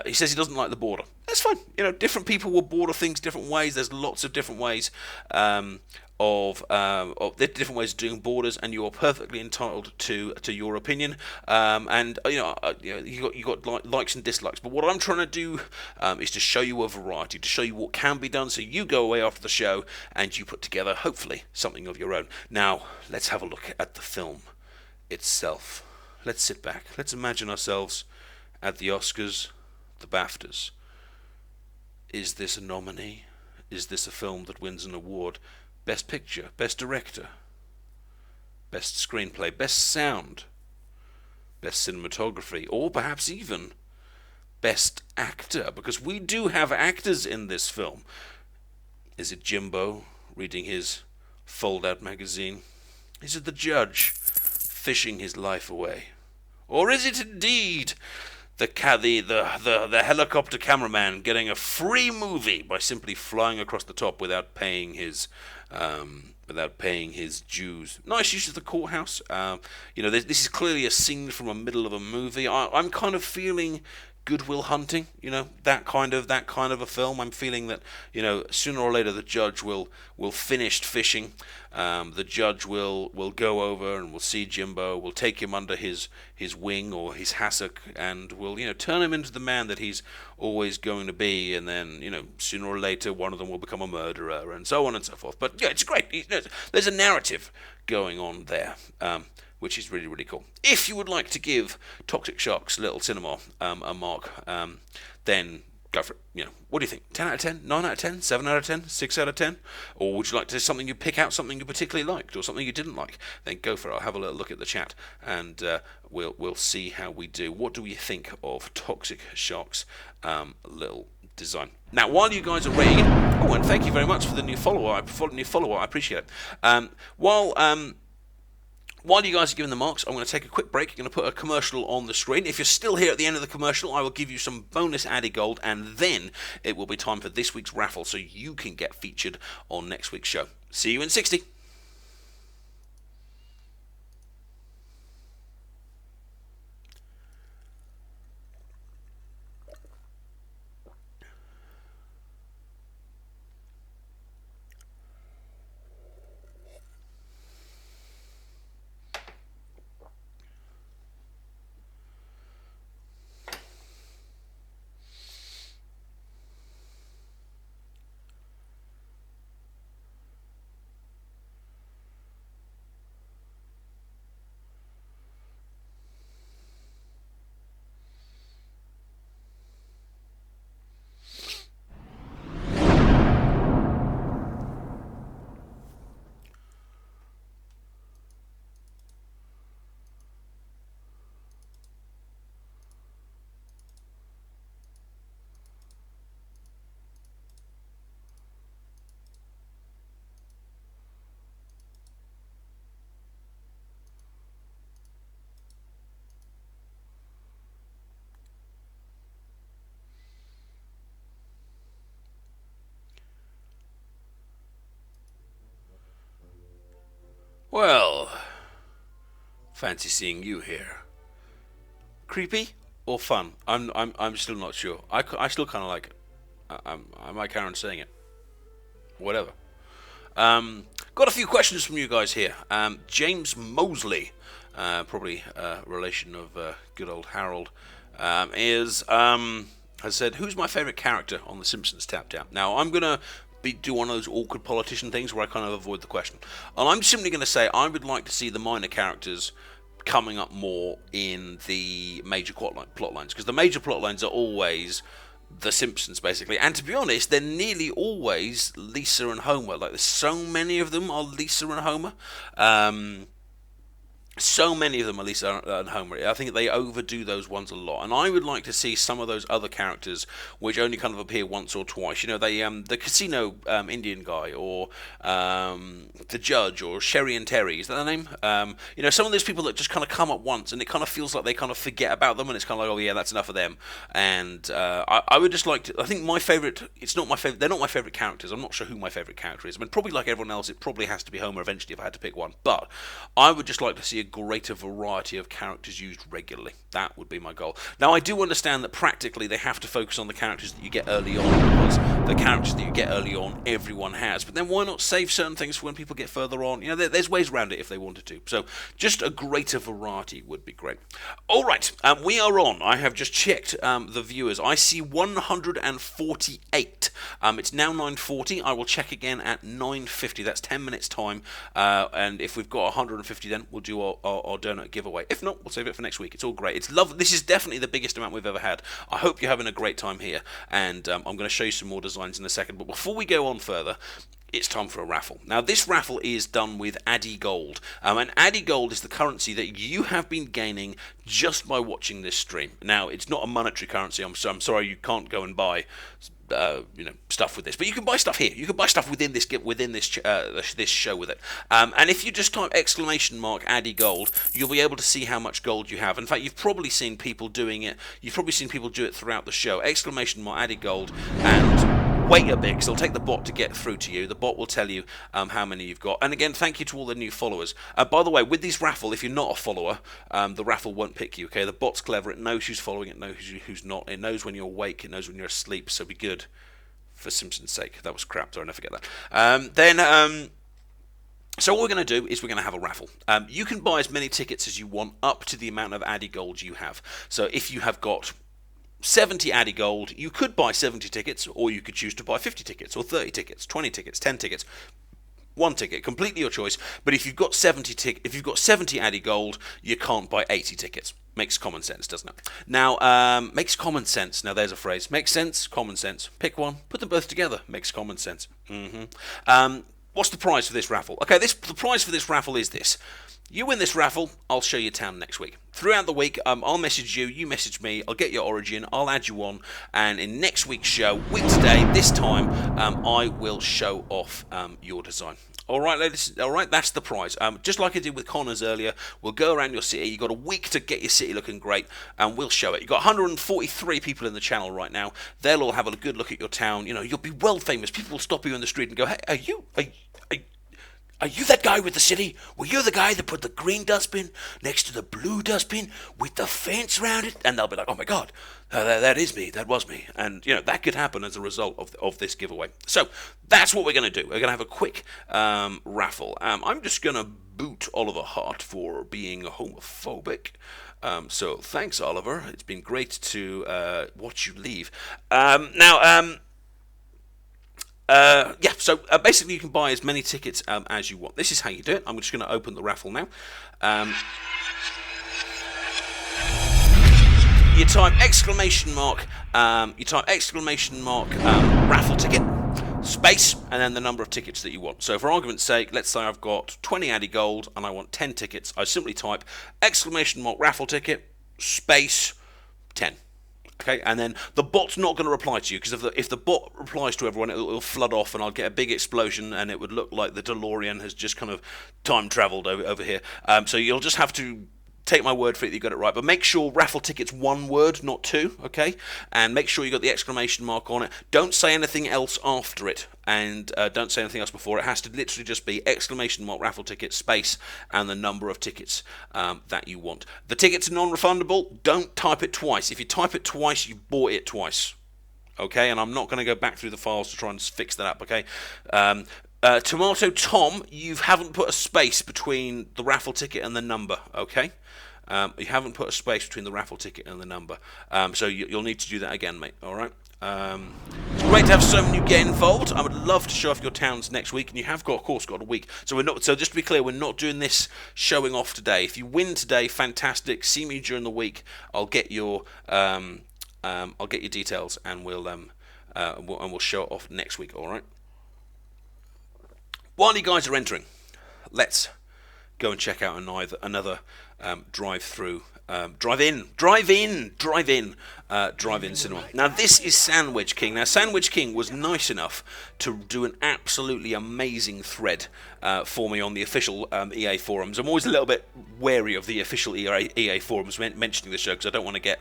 Speaker 1: He says he doesn't like the border. That's fine. You know, different people will border things different ways. There's lots of different ways of different ways of doing borders, and you are perfectly entitled to your opinion. And you got likes and dislikes. But what I'm trying to do is to show you a variety, to show you what can be done. So you go away after the show and you put together, hopefully, something of your own. Now, let's have a look at the film itself. Let's sit back. Let's imagine ourselves at the Oscars, the BAFTAs. Is this a nominee? Is this a film that wins an award? Best Picture, Best Director, Best Screenplay, Best Sound, Best Cinematography, or perhaps even Best Actor, because we do have actors in this film. Is it Jimbo reading his fold-out magazine? Is it the judge fishing his life away? Or is it indeed the helicopter cameraman getting a free movie by simply flying across the top without paying his dues? Nice use of the courthouse. This is clearly a scene from the middle of a movie. I'm kind of feeling Good Will Hunting, that kind of a film. I'm feeling that, sooner or later the judge will finish fishing. The judge will go over and will see Jimbo, will take him under his wing or his hassock, and will turn him into the man that he's always going to be. And then sooner or later one of them will become a murderer, and so on and so forth. But yeah, it's great. There's a narrative going on there. Which is really, really cool. If you would like to give Toxic Shark's Little Cinema a mark, then go for it. What do you think? 10 out of 10? 9 out of 10? 7 out of 10? 6 out of 10? Or would you like to something you pick out, something you particularly liked, or something you didn't like? Then go for it. I'll have a little look at the chat, and we'll see how we do. What do you think of Toxic Shark's little design? Now, while you guys are rating, and thank you very much for the new follower. I appreciate it. While you guys are giving the marks, I'm going to take a quick break. I'm going to put a commercial on the screen. If you're still here at the end of the commercial, I will give you some bonus added gold, and then it will be time for this week's raffle, so you can get featured on next week's show. See you in 60. Fancy seeing you here. Creepy or fun? I'm still not sure. I still kind of like it. I might carry on saying it. Whatever. Got a few questions from you guys here. James Mosley, probably a relation of good old Harold, has said, "Who's my favourite character on The Simpsons Tapped Out?" Now, I'm gonna do one of those awkward politician things where I kind of avoid the question, and I'm simply going to say I would like to see the minor characters coming up more in the major plot lines, because the major plot lines are always The Simpsons, basically, and to be honest, they're nearly always Lisa and Homer. Like, there's so many of them are Lisa and Homer. So many of them are Lisa and Homer. I think they overdo those ones a lot, and I would like to see some of those other characters which only kind of appear once or twice. You know, the casino Indian guy, or the judge, or Sherry and Terry. Is that their name? You know, some of those people that just kind of come up once, and it kind of feels like they kind of forget about them, and it's kind of like, oh yeah, that's enough of them. And I would just like to. I think my favorite. It's not my favorite. They're not my favorite characters. I'm not sure who my favorite character is. I mean, probably like everyone else, it probably has to be Homer eventually if I had to pick one. But I would just like to see a greater variety of characters used regularly. That would be my goal. Now, I do understand that practically they have to focus on the characters that you get early on, because the characters that you get early on, everyone has. But then why not save certain things for when people get further on? You know, there's ways around it if they wanted to. So just a greater variety would be great. All right, we are on. I have just checked the viewers. I see 148. It's now 9:40. I will check again at 9:50. That's 10 minutes time. And if we've got 150, then we'll do our donut giveaway. If not, we'll save it for next week. It's all great. It's lovely. This is definitely the biggest amount we've ever had. I hope you're having a great time here, and I'm going to show you some more designs in a second. But before we go on further, it's time for a raffle. Now, this raffle is done with Addy Gold, and Addy Gold is the currency that you have been gaining just by watching this stream. Now, it's not a monetary currency. I'm sorry you can't go and buy stuff with this, but you can buy stuff here. You can buy stuff within this show with it. And if you just type !Addy Gold, you'll be able to see how much gold you have. In fact, you've probably seen people doing it. You've probably seen people do it throughout the show. !Addy Gold, and wait a bit, because it'll take the bot to get through to you. The bot will tell you how many you've got. And again, thank you to all the new followers. By the way, with this raffle, if you're not a follower, the raffle won't pick you, okay? The bot's clever. It knows who's following. It knows who's not. It knows when you're awake. It knows when you're asleep. So be good, for Simpsons' sake. That was crap. Sorry, never forget that. So what we're going to do is we're going to have a raffle. You can buy as many tickets as you want, up to the amount of Addy Gold you have. So if you have got 70 Addy Gold, you could buy 70 tickets, or you could choose to buy 50 tickets, or 30 tickets, 20 tickets, 10 tickets, 1 ticket, completely your choice. But if you've got 70 Addy Gold, you can't buy 80 tickets. Makes common sense, doesn't it? Now, makes common sense. Now, there's a phrase. Makes sense, common sense. Pick one, put them both together. Makes common sense. What's the prize for this raffle? Okay, the prize for this raffle is this. You win this raffle, I'll show you town next week. Throughout the week, I'll message you, you message me, I'll get your origin, I'll add you on, and in next week's show, week today, this time, I will show off your design. Alright, ladies, alright, that's the prize. Just like I did with Connors earlier, we'll go around your city. You've got a week to get your city looking great, and we'll show it. You've got 143 people in the channel right now. They'll all have a good look at your town. You know, you'll be world famous. People will stop you in the street and go, hey, are you that guy with the city? Were you the guy that put the green dustbin next to the blue dustbin with the fence around it? And they'll be like, oh my God, that is me. That was me. And, you know, that could happen as a result of this giveaway. So that's what we're going to do. We're going to have a quick raffle. I'm just going to boot Oliver Hart for being homophobic. So thanks, Oliver. It's been great to watch you leave. So basically you can buy as many tickets as you want. This is how you do it. I'm just going to open the raffle now. You type ! Raffle ticket, space, and then the number of tickets that you want. So for argument's sake, let's say I've got 20 Addy Gold and I want 10 tickets. I simply type ! Raffle ticket, space, 10. Okay, and then the bot's not going to reply to you, because if the bot replies to everyone, it'll flood off and I'll get a big explosion and it would look like the DeLorean has just kind of time travelled over here. So you'll just have to take my word for it that you got it right. But make sure raffle ticket's one word, not two, okay? And make sure you got the exclamation mark on it. Don't say anything else after it, and don't say anything else before. It has to literally just be exclamation mark raffle ticket space and the number of tickets that you want. The tickets are non-refundable. Don't type it twice. If you type it twice, you bought it twice. Okay, and I'm not going to go back through the files to try and fix that up, okay? Tomato Tom, you haven't put a space between the raffle ticket and the number, okay? You haven't put a space between the raffle ticket and the number, so you'll need to do that again, mate, alright? It's great to have so many get involved. I would love to show off your towns next week, and you have got, of course, got a week. So just to be clear, we're not doing this showing off today. If you win today, fantastic. See me during the week. I'll get your details, and we'll show it off next week. All right. While you guys are entering, let's go and check out another drive-in cinema. Now this is Sandwich King. Now Sandwich King was nice enough to do an absolutely amazing thread for me on the official EA forums. I'm always a little bit wary of the official EA forums mentioning the show, because I don't want to get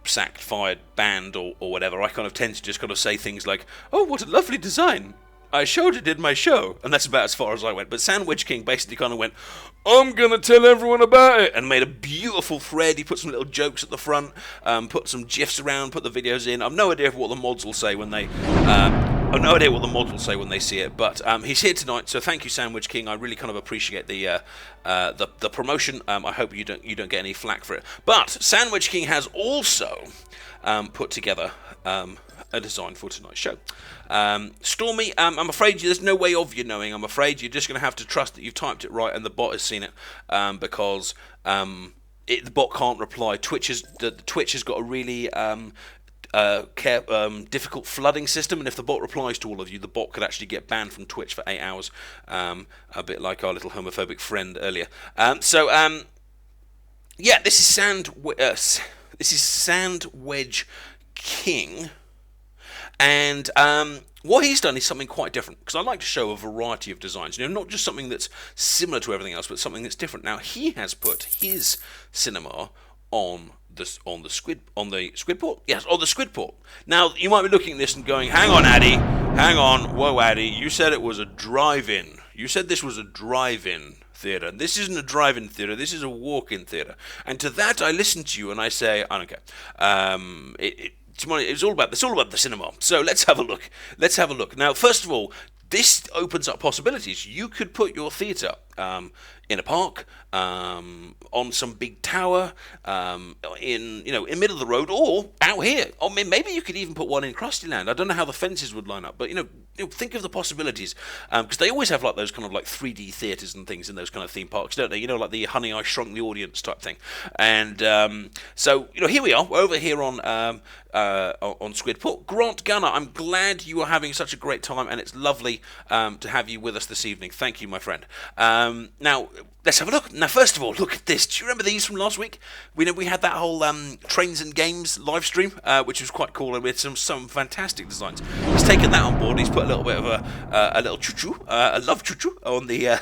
Speaker 1: sacked, fired, banned, or whatever. I kind of tend to just kind of say things like, "Oh, what a lovely design. I showed it in my show," and that's about as far as I went. But Sandwich King basically kind of went, "I'm gonna tell everyone about it," and made a beautiful thread. He put some little jokes at the front, put some gifs around, put the videos in. I've no idea what the mods will say when they. I've no idea what the mods will say when they see it. But he's here tonight, so thank you, Sandwich King. I really kind of appreciate the promotion. I hope you don't get any flack for it. But Sandwich King has also put together a design for tonight's show. Stormy, I'm afraid there's no way of you knowing. I'm afraid you're just going to have to trust that you've typed it right and the bot has seen it, because the bot can't reply. Twitch has got a really difficult flooding system, and if the bot replies to all of you, the bot could actually get banned from Twitch for 8 hours, a bit like our little homophobic friend earlier. Yeah, this is Sandwich King. And what he's done is something quite different, because I like to show a variety of designs, not just something that's similar to everything else, but something that's different. Now he has put his cinema on the Squidport. Yes, on the Squidport. Now you might be looking at this and going, "Hang on, Addy, hang on, whoa, Addy, you said it was a drive-in. You said this was a drive-in theatre. This isn't a drive-in theatre. This is a walk-in theatre." And to that, I listen to you and I say, "I don't care. It's all about the cinema." So let's have a look. Now, first of all, this opens up possibilities. You could put your theatre in a park, on some big tower, in middle of the road, or out here. Or maybe you could even put one in Krustyland. I don't know how the fences would line up, but think of the possibilities, because they always have like those kind of like 3D theatres and things in those kind of theme parks, don't they? Like the Honey, I Shrunk the Audience type thing. And so here we are. We're over here on Squidport. Grant Gunner, I'm glad you are having such a great time, and it's lovely to have you with us this evening. Thank you, my friend. Now, let's have a look. Now, first of all, look at this. Do you remember these from last week? We had that whole Trains and Games live stream, which was quite cool, and with some fantastic designs. He's taken that on board. He's put a little bit of a little choo-choo, a love choo-choo on the...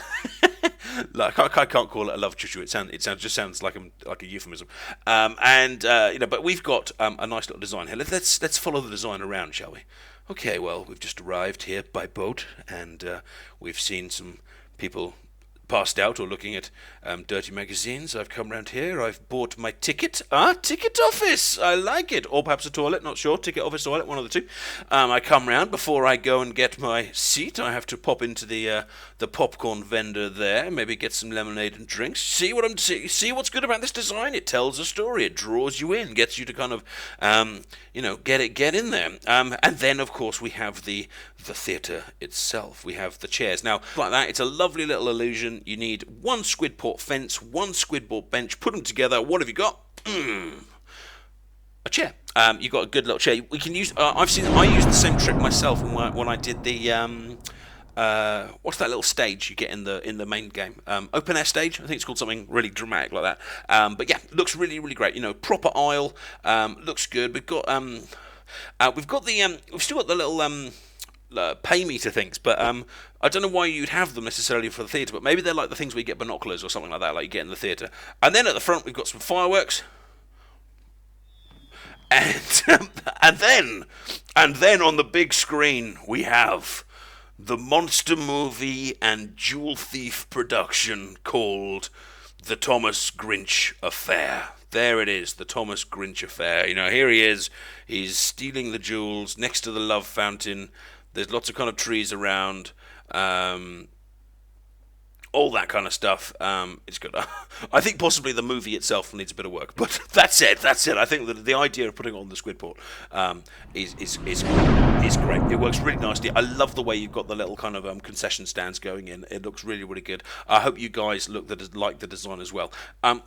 Speaker 1: Like, I can't call it a love choo-choo. It sounds like a euphemism. But we've got a nice little design here. Let's follow the design around, shall we? Okay, well, we've just arrived here by boat, and we've seen some people passed out or looking at dirty magazines. I've come round here. I've bought my ticket. Ticket office. I like it. Or perhaps a toilet. Not sure. Ticket office, toilet. One of the two. I come round. Before I go and get my seat, I have to pop into the popcorn vendor there. Maybe get some lemonade and drinks. See what's good about this design? It tells a story. It draws you in. Gets you to kind of, get in there. And then, of course, we have the theatre itself. We have the chairs. Now, like that, it's a lovely little illusion. You need one Squidport fence, one Squidport bench. Put them together. What have you got? A chair. You've got a good little chair. We can use. I used the same trick myself when I did the. What's that little stage you get in the main game? Open air stage. I think it's called something really dramatic like that. But yeah, looks really, really great. Proper aisle. Looks good. We've still got the pay meter things, but I don't know why you'd have them necessarily for the theatre, but maybe they're like the things where you get binoculars or something like that, like you get in the theatre. And then at the front we've got some fireworks, and and then on the big screen we have the monster movie and jewel thief production called The Thomas Grinch Affair. There it is, The Thomas Grinch Affair. You know, here he is. He's stealing the jewels next to the love fountain. There's lots of kind of trees around. All that kind of stuff. It's good. I think possibly the movie itself needs a bit of work, but that's it. I think that the idea of putting on the Squidport is great. It works really nicely. I love the way you've got the little kind of concession stands going in. It looks really, really good. I hope you guys like the design as well.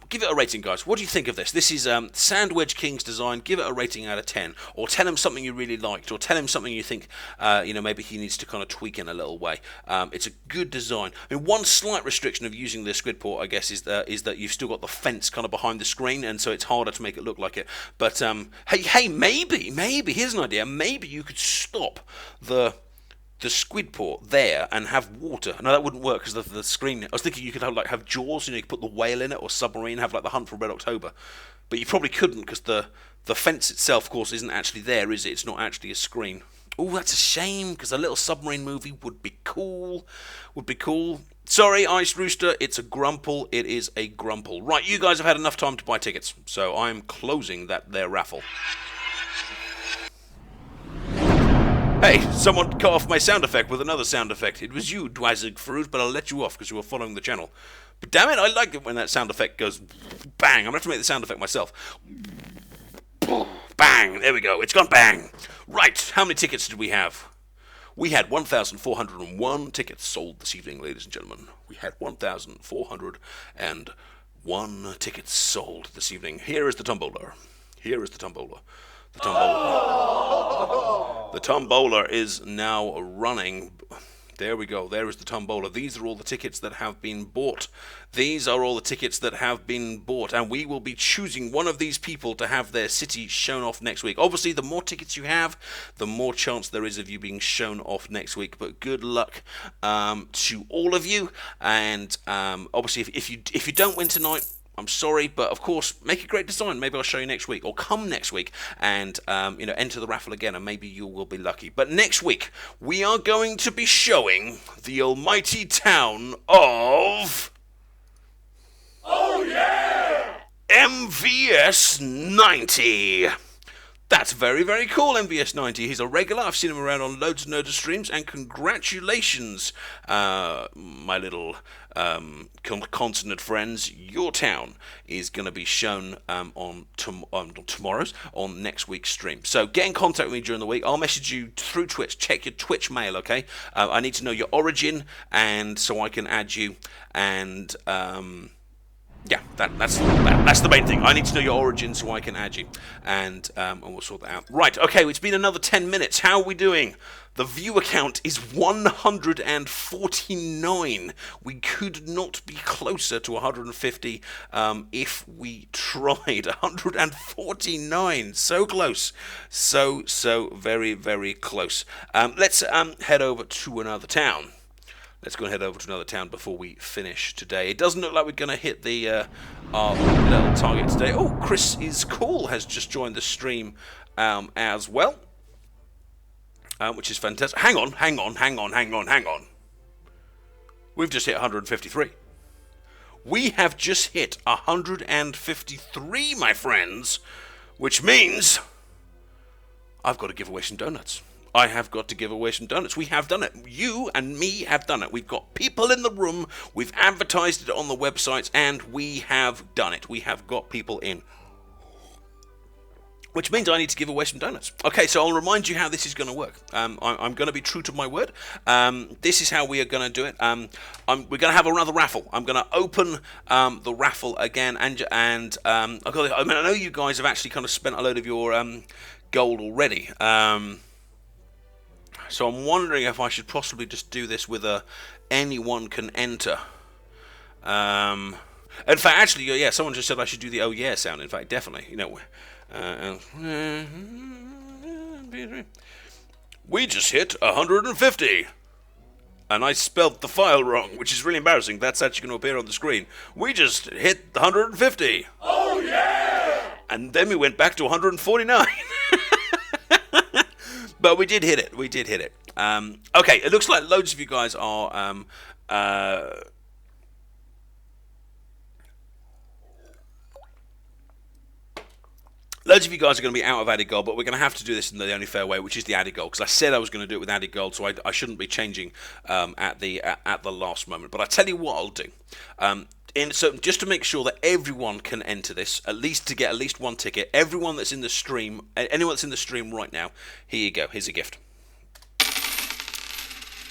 Speaker 1: Give it a rating, guys. What do you think of this? This is Sandwich King's design. Give it a rating out of 10, or tell him something you really liked, or tell him something you think maybe he needs to kind of tweak in a little way. It's a good design. I mean, one slight restriction of using the Squidport, I guess, is that you've still got the fence kind of behind the screen, and so it's harder to make it look like it. But hey, maybe here's an idea. Maybe you could stop the Squidport there and have water. No, that wouldn't work because the screen. I was thinking you could have jaws. You could put the whale in it, or submarine, have like the Hunt for Red October. But you probably couldn't because the fence itself, of course, isn't actually there, is it? It's not actually a screen. Oh, that's a shame, because a little submarine movie would be cool. Sorry, Ice Rooster, it's a grumple. It is a grumple. Right, you guys have had enough time to buy tickets, so I'm closing their raffle. Hey, someone cut off my sound effect with another sound effect. It was you, Dwazig Fruit, but I'll let you off because you were following the channel. But damn it, I like it when that sound effect goes bang. I'm going to have to make the sound effect myself. Bang, there we go, it's gone bang. Right, how many tickets did we have? We had 1,401 tickets sold this evening, ladies and gentlemen. We had 1,401 tickets sold this evening. Here is the tombola. The tombola is now running. There we go. There is the tombola. These are all the tickets that have been bought. And we will be choosing one of these people to have their city shown off next week. Obviously, the more tickets you have, the more chance there is of you being shown off next week. But good luck to all of you. And obviously, if you don't win tonight, I'm sorry, but of course, make a great design. Maybe I'll show you next week, or come next week and enter the raffle again, and maybe you will be lucky. But next week, we are going to be showing the almighty town of... Oh yeah! MVS 90. That's very, very cool, MVS 90. He's a regular. I've seen him around on loads of Nerdist streams, and congratulations, my little consonant friends. Your town is going to be shown on next week's stream. So get in contact with me during the week. I'll message you through Twitch. Check your Twitch mail, okay? I need to know your origin, and so I can add you, and... yeah, that's the main thing. I need to know your origin so I can add you, and we'll sort that out. Right, okay, it's been another 10 minutes. How are we doing? The viewer count is 149. We could not be closer to 150 if we tried. 149, so close. So very, very close. Let's head over to another town. Let's go and head over to another town before we finish today. It doesn't look like we're going to hit the our little target today. Oh, Chris is cool has just joined the stream as well, which is fantastic. Hang on. We've just hit 153. We have just hit 153, my friends, which means I've got to give away some donuts. I have got to give away some donuts. We have done it. You and me have done it. We've got people in the room. We've advertised it on the websites, and we have done it. We have got people in. Which means I need to give away some donuts. Okay, so I'll remind you how this is going to work. I'm going to be true to my word. This is how we are going to do it. We're going to have another raffle. I'm going to open the raffle again, and I know you guys have actually kind of spent a load of your gold already. So I'm wondering if I should possibly just do this with a anyone can enter. In fact, actually, yeah, someone just said I should do the oh yeah sound. In fact, definitely, We just hit 150. And I spelled the file wrong, which is really embarrassing. That's actually going to appear on the screen. We just hit 150.
Speaker 2: Oh, yeah!
Speaker 1: And then we went back to 149. But we did hit it. We did hit it. Okay, it looks like loads of you guys are... Loads of you guys are going to be out of added gold, but we're going to have to do this in the only fair way, which is the added gold, because I said I was going to do it with added gold, so I shouldn't be changing at the last moment. But I tell you what I'll do. So just to make sure that everyone can enter this, at least to get at least one ticket, everyone that's in the stream, anyone that's in the stream right now, here you go. Here's a gift.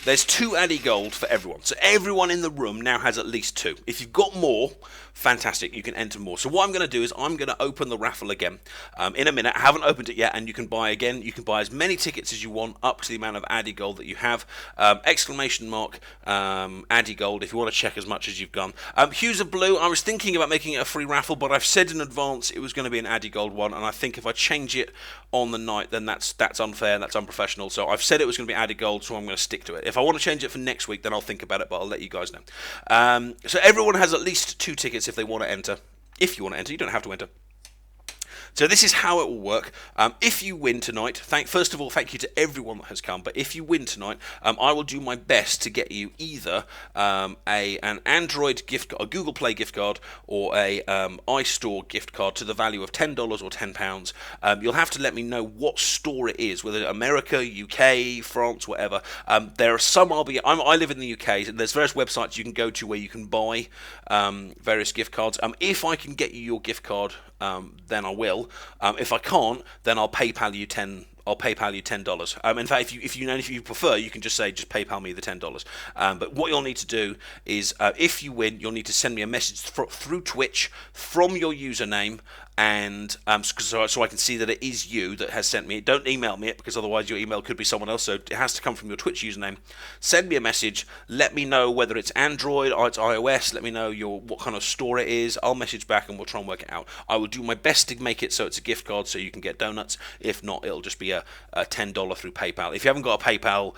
Speaker 1: There's 2 Addy Gold for everyone. So everyone in the room now has at least 2. If you've got more, fantastic, you can enter more. So what I'm going to do is I'm going to open the raffle again in a minute. I haven't opened it yet, and you can buy again. You can buy as many tickets as you want, up to the amount of Addy Gold that you have. Exclamation mark Addy Gold if you want to check as much as you've gone. Hues of Blue, I was thinking about making it a free raffle, but I've said in advance it was going to be an Addy Gold one, and I think if I change it on the night, then that's unfair and that's unprofessional. So I've said it was going to be Addy Gold, so I'm going to stick to it. If I want to change it for next week, then I'll think about it, but I'll let you guys know. So everyone has at least 2 tickets if they want to enter. If you want to enter, you don't have to enter. So this is how it will work. If you win tonight, first of all, thank you to everyone that has come. But if you win tonight, I will do my best to get you either an Android gift, a Google Play gift card, or a iStore gift card to the value of $10 or £10. You'll have to let me know what store it is, whether America, UK, France, whatever. There are some I live in the UK, and there's various websites you can go to where you can buy various gift cards. If I can get you your gift card, then I will. If I can't, then I'll PayPal you $10. In fact, if you prefer, you can just PayPal me the $10. But what you'll need to do is, if you win, you'll need to send me a message through Twitch from your username, and so I can see that it is you that has sent me. Don't email me it, because otherwise your email could be someone else. So it has to come from your Twitch username. Send me a message. Let me know whether it's Android or it's iOS. Let me know what kind of store it is. I'll message back and we'll try and work it out. I will do my best to make it so it's a gift card so you can get donuts. If not, it'll just be a $10 through PayPal. If you haven't got a PayPal,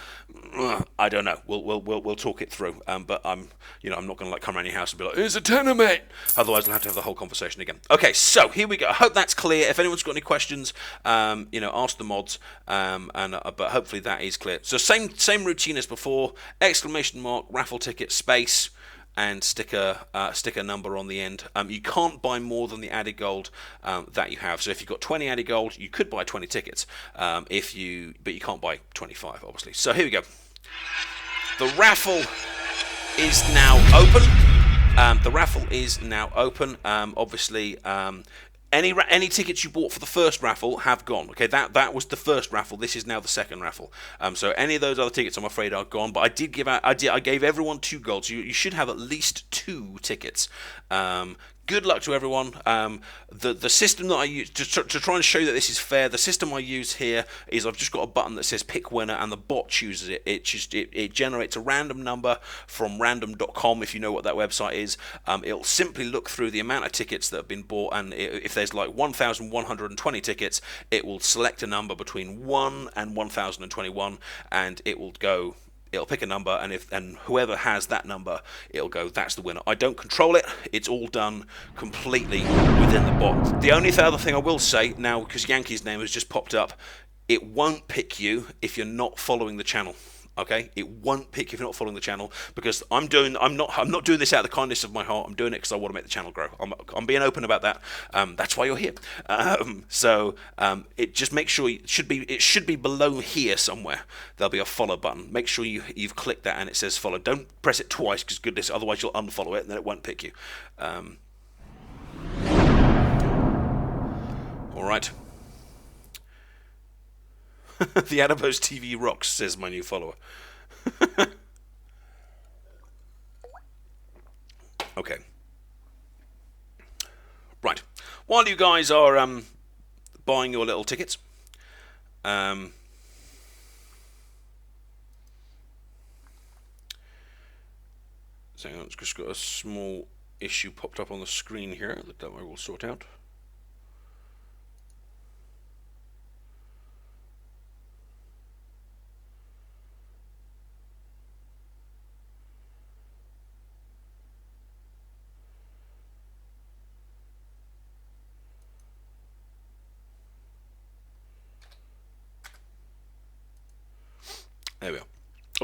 Speaker 1: I don't know. We'll talk it through. But I'm not going to come around your house and be like, "Here's a tenner, mate." Otherwise, we'll have to have the whole conversation again. Okay, so here we go. I hope that's clear. If anyone's got any questions, ask the mods. But hopefully that is clear. So same routine as before. Exclamation mark, raffle ticket, space, and stick a number on the end. You can't buy more than the added gold that you have. So if you've got 20 added gold, you could buy 20 tickets. But you can't buy 25, obviously. So here we go. The raffle is now open. Obviously, any tickets you bought for the first raffle have gone. Okay, that was the first raffle. This is now the second raffle. So any of those other tickets, I'm afraid, are gone. But I gave everyone 2 gold, so you should have at least 2 tickets. Good luck to everyone. The system that I use to try and show you that this is fair, the system I use here is I've just got a button that says pick winner, and the bot chooses it. It generates a random number from random.com, if you know what that website is. It'll simply look through the amount of tickets that have been bought, and if there's like 1,120 tickets, it will select a number between 1 and 1,021, and it'll pick a number, and whoever has that number, it'll go, that's the winner. I don't control it. It's all done completely within the bot. The only other thing I will say now, because Yankee's name has just popped up, it won't pick you if you're not following the channel. Okay, it won't pick if you're not following the channel, because I'm not doing this out of the kindness of my heart. I'm doing it because I want to make the channel grow. I'm being open about that. That's why you're here. It just make sure it should be below here somewhere. There'll be a follow button. Make sure you've clicked that and it says follow. Don't press it twice, because goodness, otherwise you'll unfollow it and then it won't pick you. All right. TheAdiposeTV rocks, says my new follower. Okay. Right. While you guys are buying your little tickets, so it's just got a small issue popped up on the screen here that I will sort out.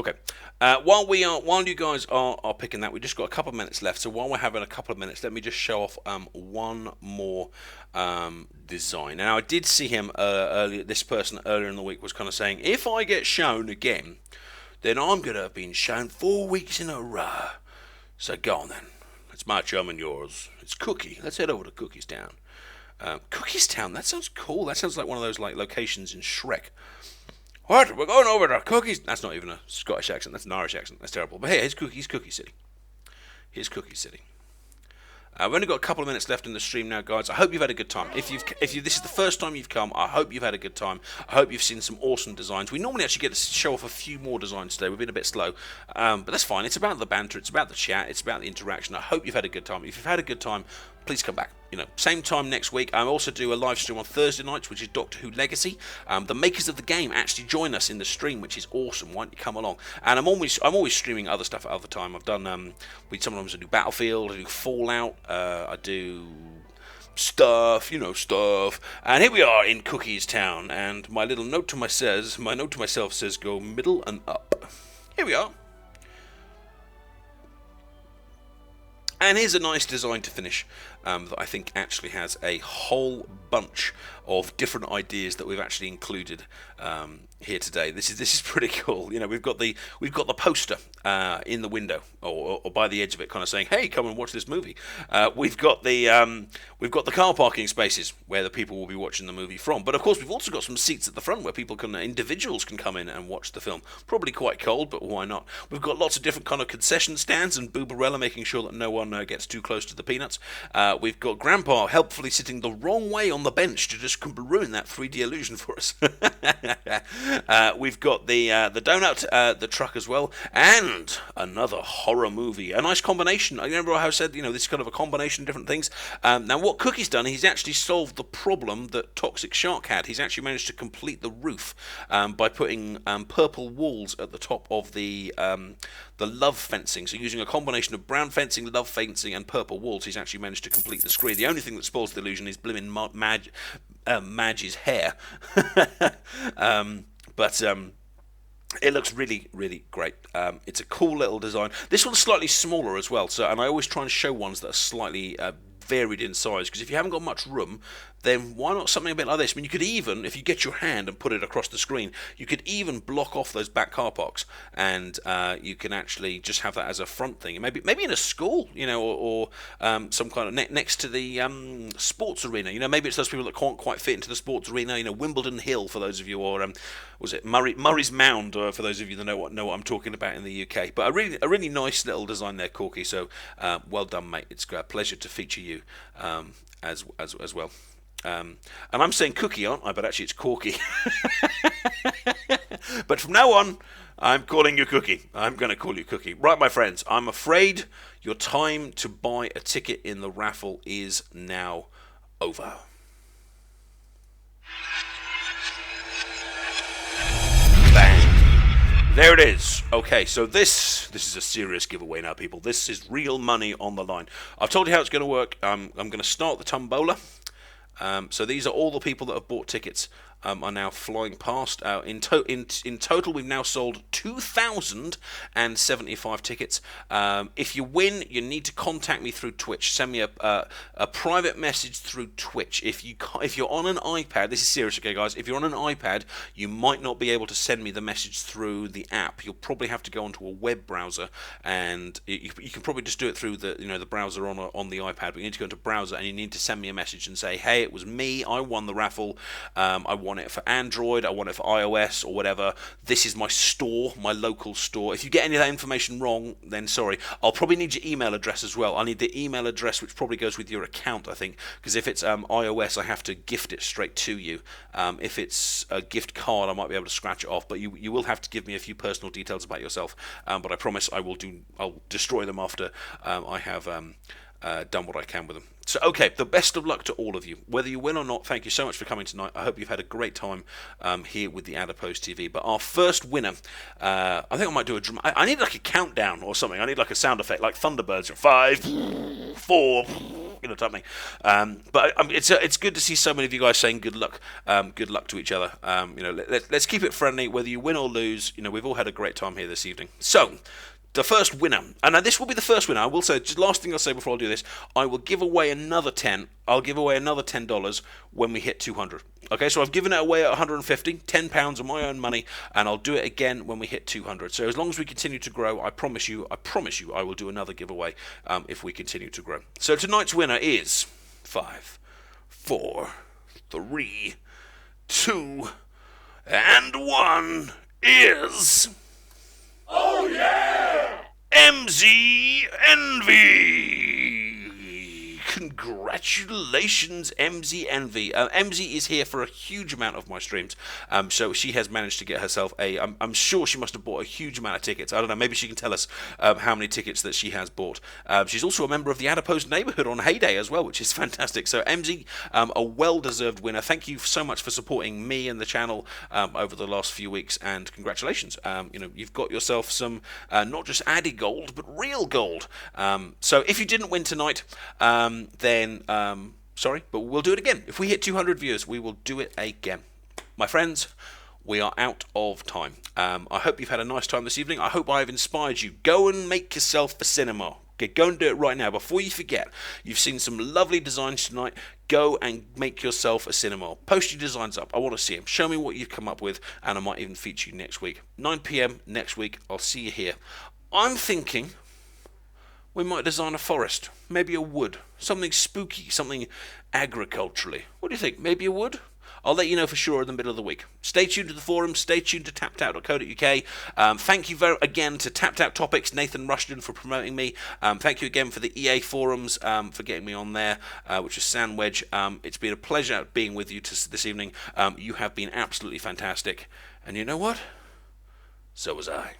Speaker 1: Okay. While you guys are picking that, we just got a couple of minutes left. So while we're having a couple of minutes, let me just show off one more design. Now I did see him earlier. This person earlier in the week was kind of saying, if I get shown again, then I'm gonna have been shown 4 weeks in a row. So go on then. It's my chum and yours. It's Cookie. Let's head over to Cookie's Town. Cookie's Town. That sounds cool. That sounds like one of those like locations in Shrek. What? We're going over to Cookies. That's not even a Scottish accent. That's an Irish accent. That's terrible. But hey, here's Cookie City. Here's Cookie City. We've only got a couple of minutes left in the stream now, guys. I hope you've had a good time. If this is the first time you've come, I hope you've had a good time. I hope you've seen some awesome designs. We normally actually get to show off a few more designs today. We've been a bit slow, but that's fine. It's about the banter. It's about the chat. It's about the interaction. I hope you've had a good time. If you've had a good time, please come back. Same time next week. I also do a live stream on Thursday nights, which is Doctor Who Legacy. The makers of the game actually join us in the stream, which is awesome. Why don't you come along? And I'm always streaming other stuff at other time. I've done sometimes I do Battlefield, I do Fallout, I do stuff. And here we are in Cookie's Town, and my note to myself says go middle and up. Here we are. And here's a nice design to finish that I think actually has a whole bunch of different ideas that we've actually included here today. This is pretty cool. We've got the poster in the window or by the edge of it, kind of saying, "Hey, come and watch this movie." We've got the car parking spaces where the people will be watching the movie from. But of course, we've also got some seats at the front where individuals can come in and watch the film. Probably quite cold, but why not? We've got lots of different kind of concession stands and Boobarella making sure that no one gets too close to the peanuts. We've got Grandpa helpfully sitting the wrong way on the bench to just ruin that 3D illusion for us. We've got the donut, the truck as well, and another horror movie. A nice combination. I remember how I said, this is kind of a combination of different things. Now, what Cookie's done, he's actually solved the problem that Toxic Shark had. He's actually managed to complete the roof by putting purple walls at the top of the love fencing. So using a combination of brown fencing, love fencing, and purple walls, he's actually managed to complete the screen. The only thing that spoils the illusion is blimmin' Marge's hair. But it looks really, really great. It's a cool little design. This one's slightly smaller as well. And I always try and show ones that are slightly varied in size, because if you haven't got much room, then why not something a bit like this? I mean, you could even, if you get your hand and put it across the screen, you could even block off those back car parks, and you can actually just have that as a front thing. Maybe in a school, or some kind of next to the sports arena. Maybe it's those people that can't quite fit into the sports arena. Wimbledon Hill for those of you, or was it Murray's Mound for those of you that know what I'm talking about in the UK. But a really nice little design there, Corky. So well done, mate. It's a pleasure to feature you as well. And I'm saying Cookie, aren't I? But actually it's Corky. But from now on, I'm calling you Cookie. I'm going to call you Cookie. Right, my friends, I'm afraid your time to buy a ticket in the raffle is now over. Bang. There it is. Okay, so this is a serious giveaway now, people. This is real money on the line. I've told you how it's going to work. I'm going to start the tombola. So these are all the people that have bought tickets are now flying past. In total, we've now sold 2,075 tickets. If you win, you need to contact me through Twitch. Send me a private message through Twitch. If you're on an iPad, this is serious, okay, guys. If you're on an iPad, you might not be able to send me the message through the app. You'll probably have to go onto a web browser, and you can probably just do it through the browser on the iPad. But you need to go into browser, and you need to send me a message and say, hey, it was me. I won the raffle. I won it for Android, I want it for iOS or whatever. This is my store, my local store. If you get any of that information wrong, then sorry. I'll probably need your email address as well. I need the email address which probably goes with your account, I think, because if it's iOS, I have to gift it straight to you. If it's a gift card, I might be able to scratch it off, but you will have to give me a few personal details about yourself. But I promise I'll destroy them after I have done what I can with them. So, okay, the best of luck to all of you. Whether you win or not, thank you so much for coming tonight. I hope you've had a great time here with the Adipose TV. But our first winner, I think I might do I need like a countdown or something. I need like a sound effect, like Thunderbirds. 5, 4, type thing. But it's good to see so many of you guys saying good luck to each other. Let's keep it friendly, whether you win or lose. We've all had a great time here this evening. So, the first winner, and now this will be the first winner. I will say, just last thing I'll say before I do this, I will give away another 10. I'll give away another $10 when we hit 200. Okay, so I've given it away at 150, £10 of my own money, and I'll do it again when we hit 200. So as long as we continue to grow, I promise you, I will do another giveaway if we continue to grow. So tonight's winner is 5, 4, 3, 2, and 1 is... Oh yeah! MZ Envy! Congratulations, MZ Envy. MZ is here for a huge amount of my streams, so she has managed to get herself I'm sure she must have bought a huge amount of tickets. I don't know, maybe she can tell us how many tickets that she has bought. She's also a member of the Adipose neighborhood on Heyday as well, which is fantastic. So MZ, a well-deserved winner. Thank you so much for supporting me and the channel over the last few weeks, and congratulations. You've got yourself some not just Addy gold, but real gold. So if you didn't win tonight, then sorry, but we'll do it again. If we hit 200 viewers, we will do it again. My friends, we are out of time. I hope you've had a nice time this evening. I hope I've inspired you. Go and make yourself a cinema. Okay, go and do it right now before you forget. You've seen some lovely designs tonight. Go and make yourself a cinema. Post your designs up. I want to see them. Show me what you've come up with, and I might even feature you next week. 9 p.m. next week. I'll see you here. I'm thinking we might design a forest, maybe a wood, something spooky, something agriculturally. What do you think? Maybe a wood? I'll let you know for sure in the middle of the week. Stay tuned to the forum. Stay tuned to tappedout.co.uk. Thank you again to Tapped Out Topics, Nathan Rushton, for promoting me. Thank you again for the EA forums for getting me on there, which is Sandwedge. It's been a pleasure being with you this evening. You have been absolutely fantastic. And you know what? So was I.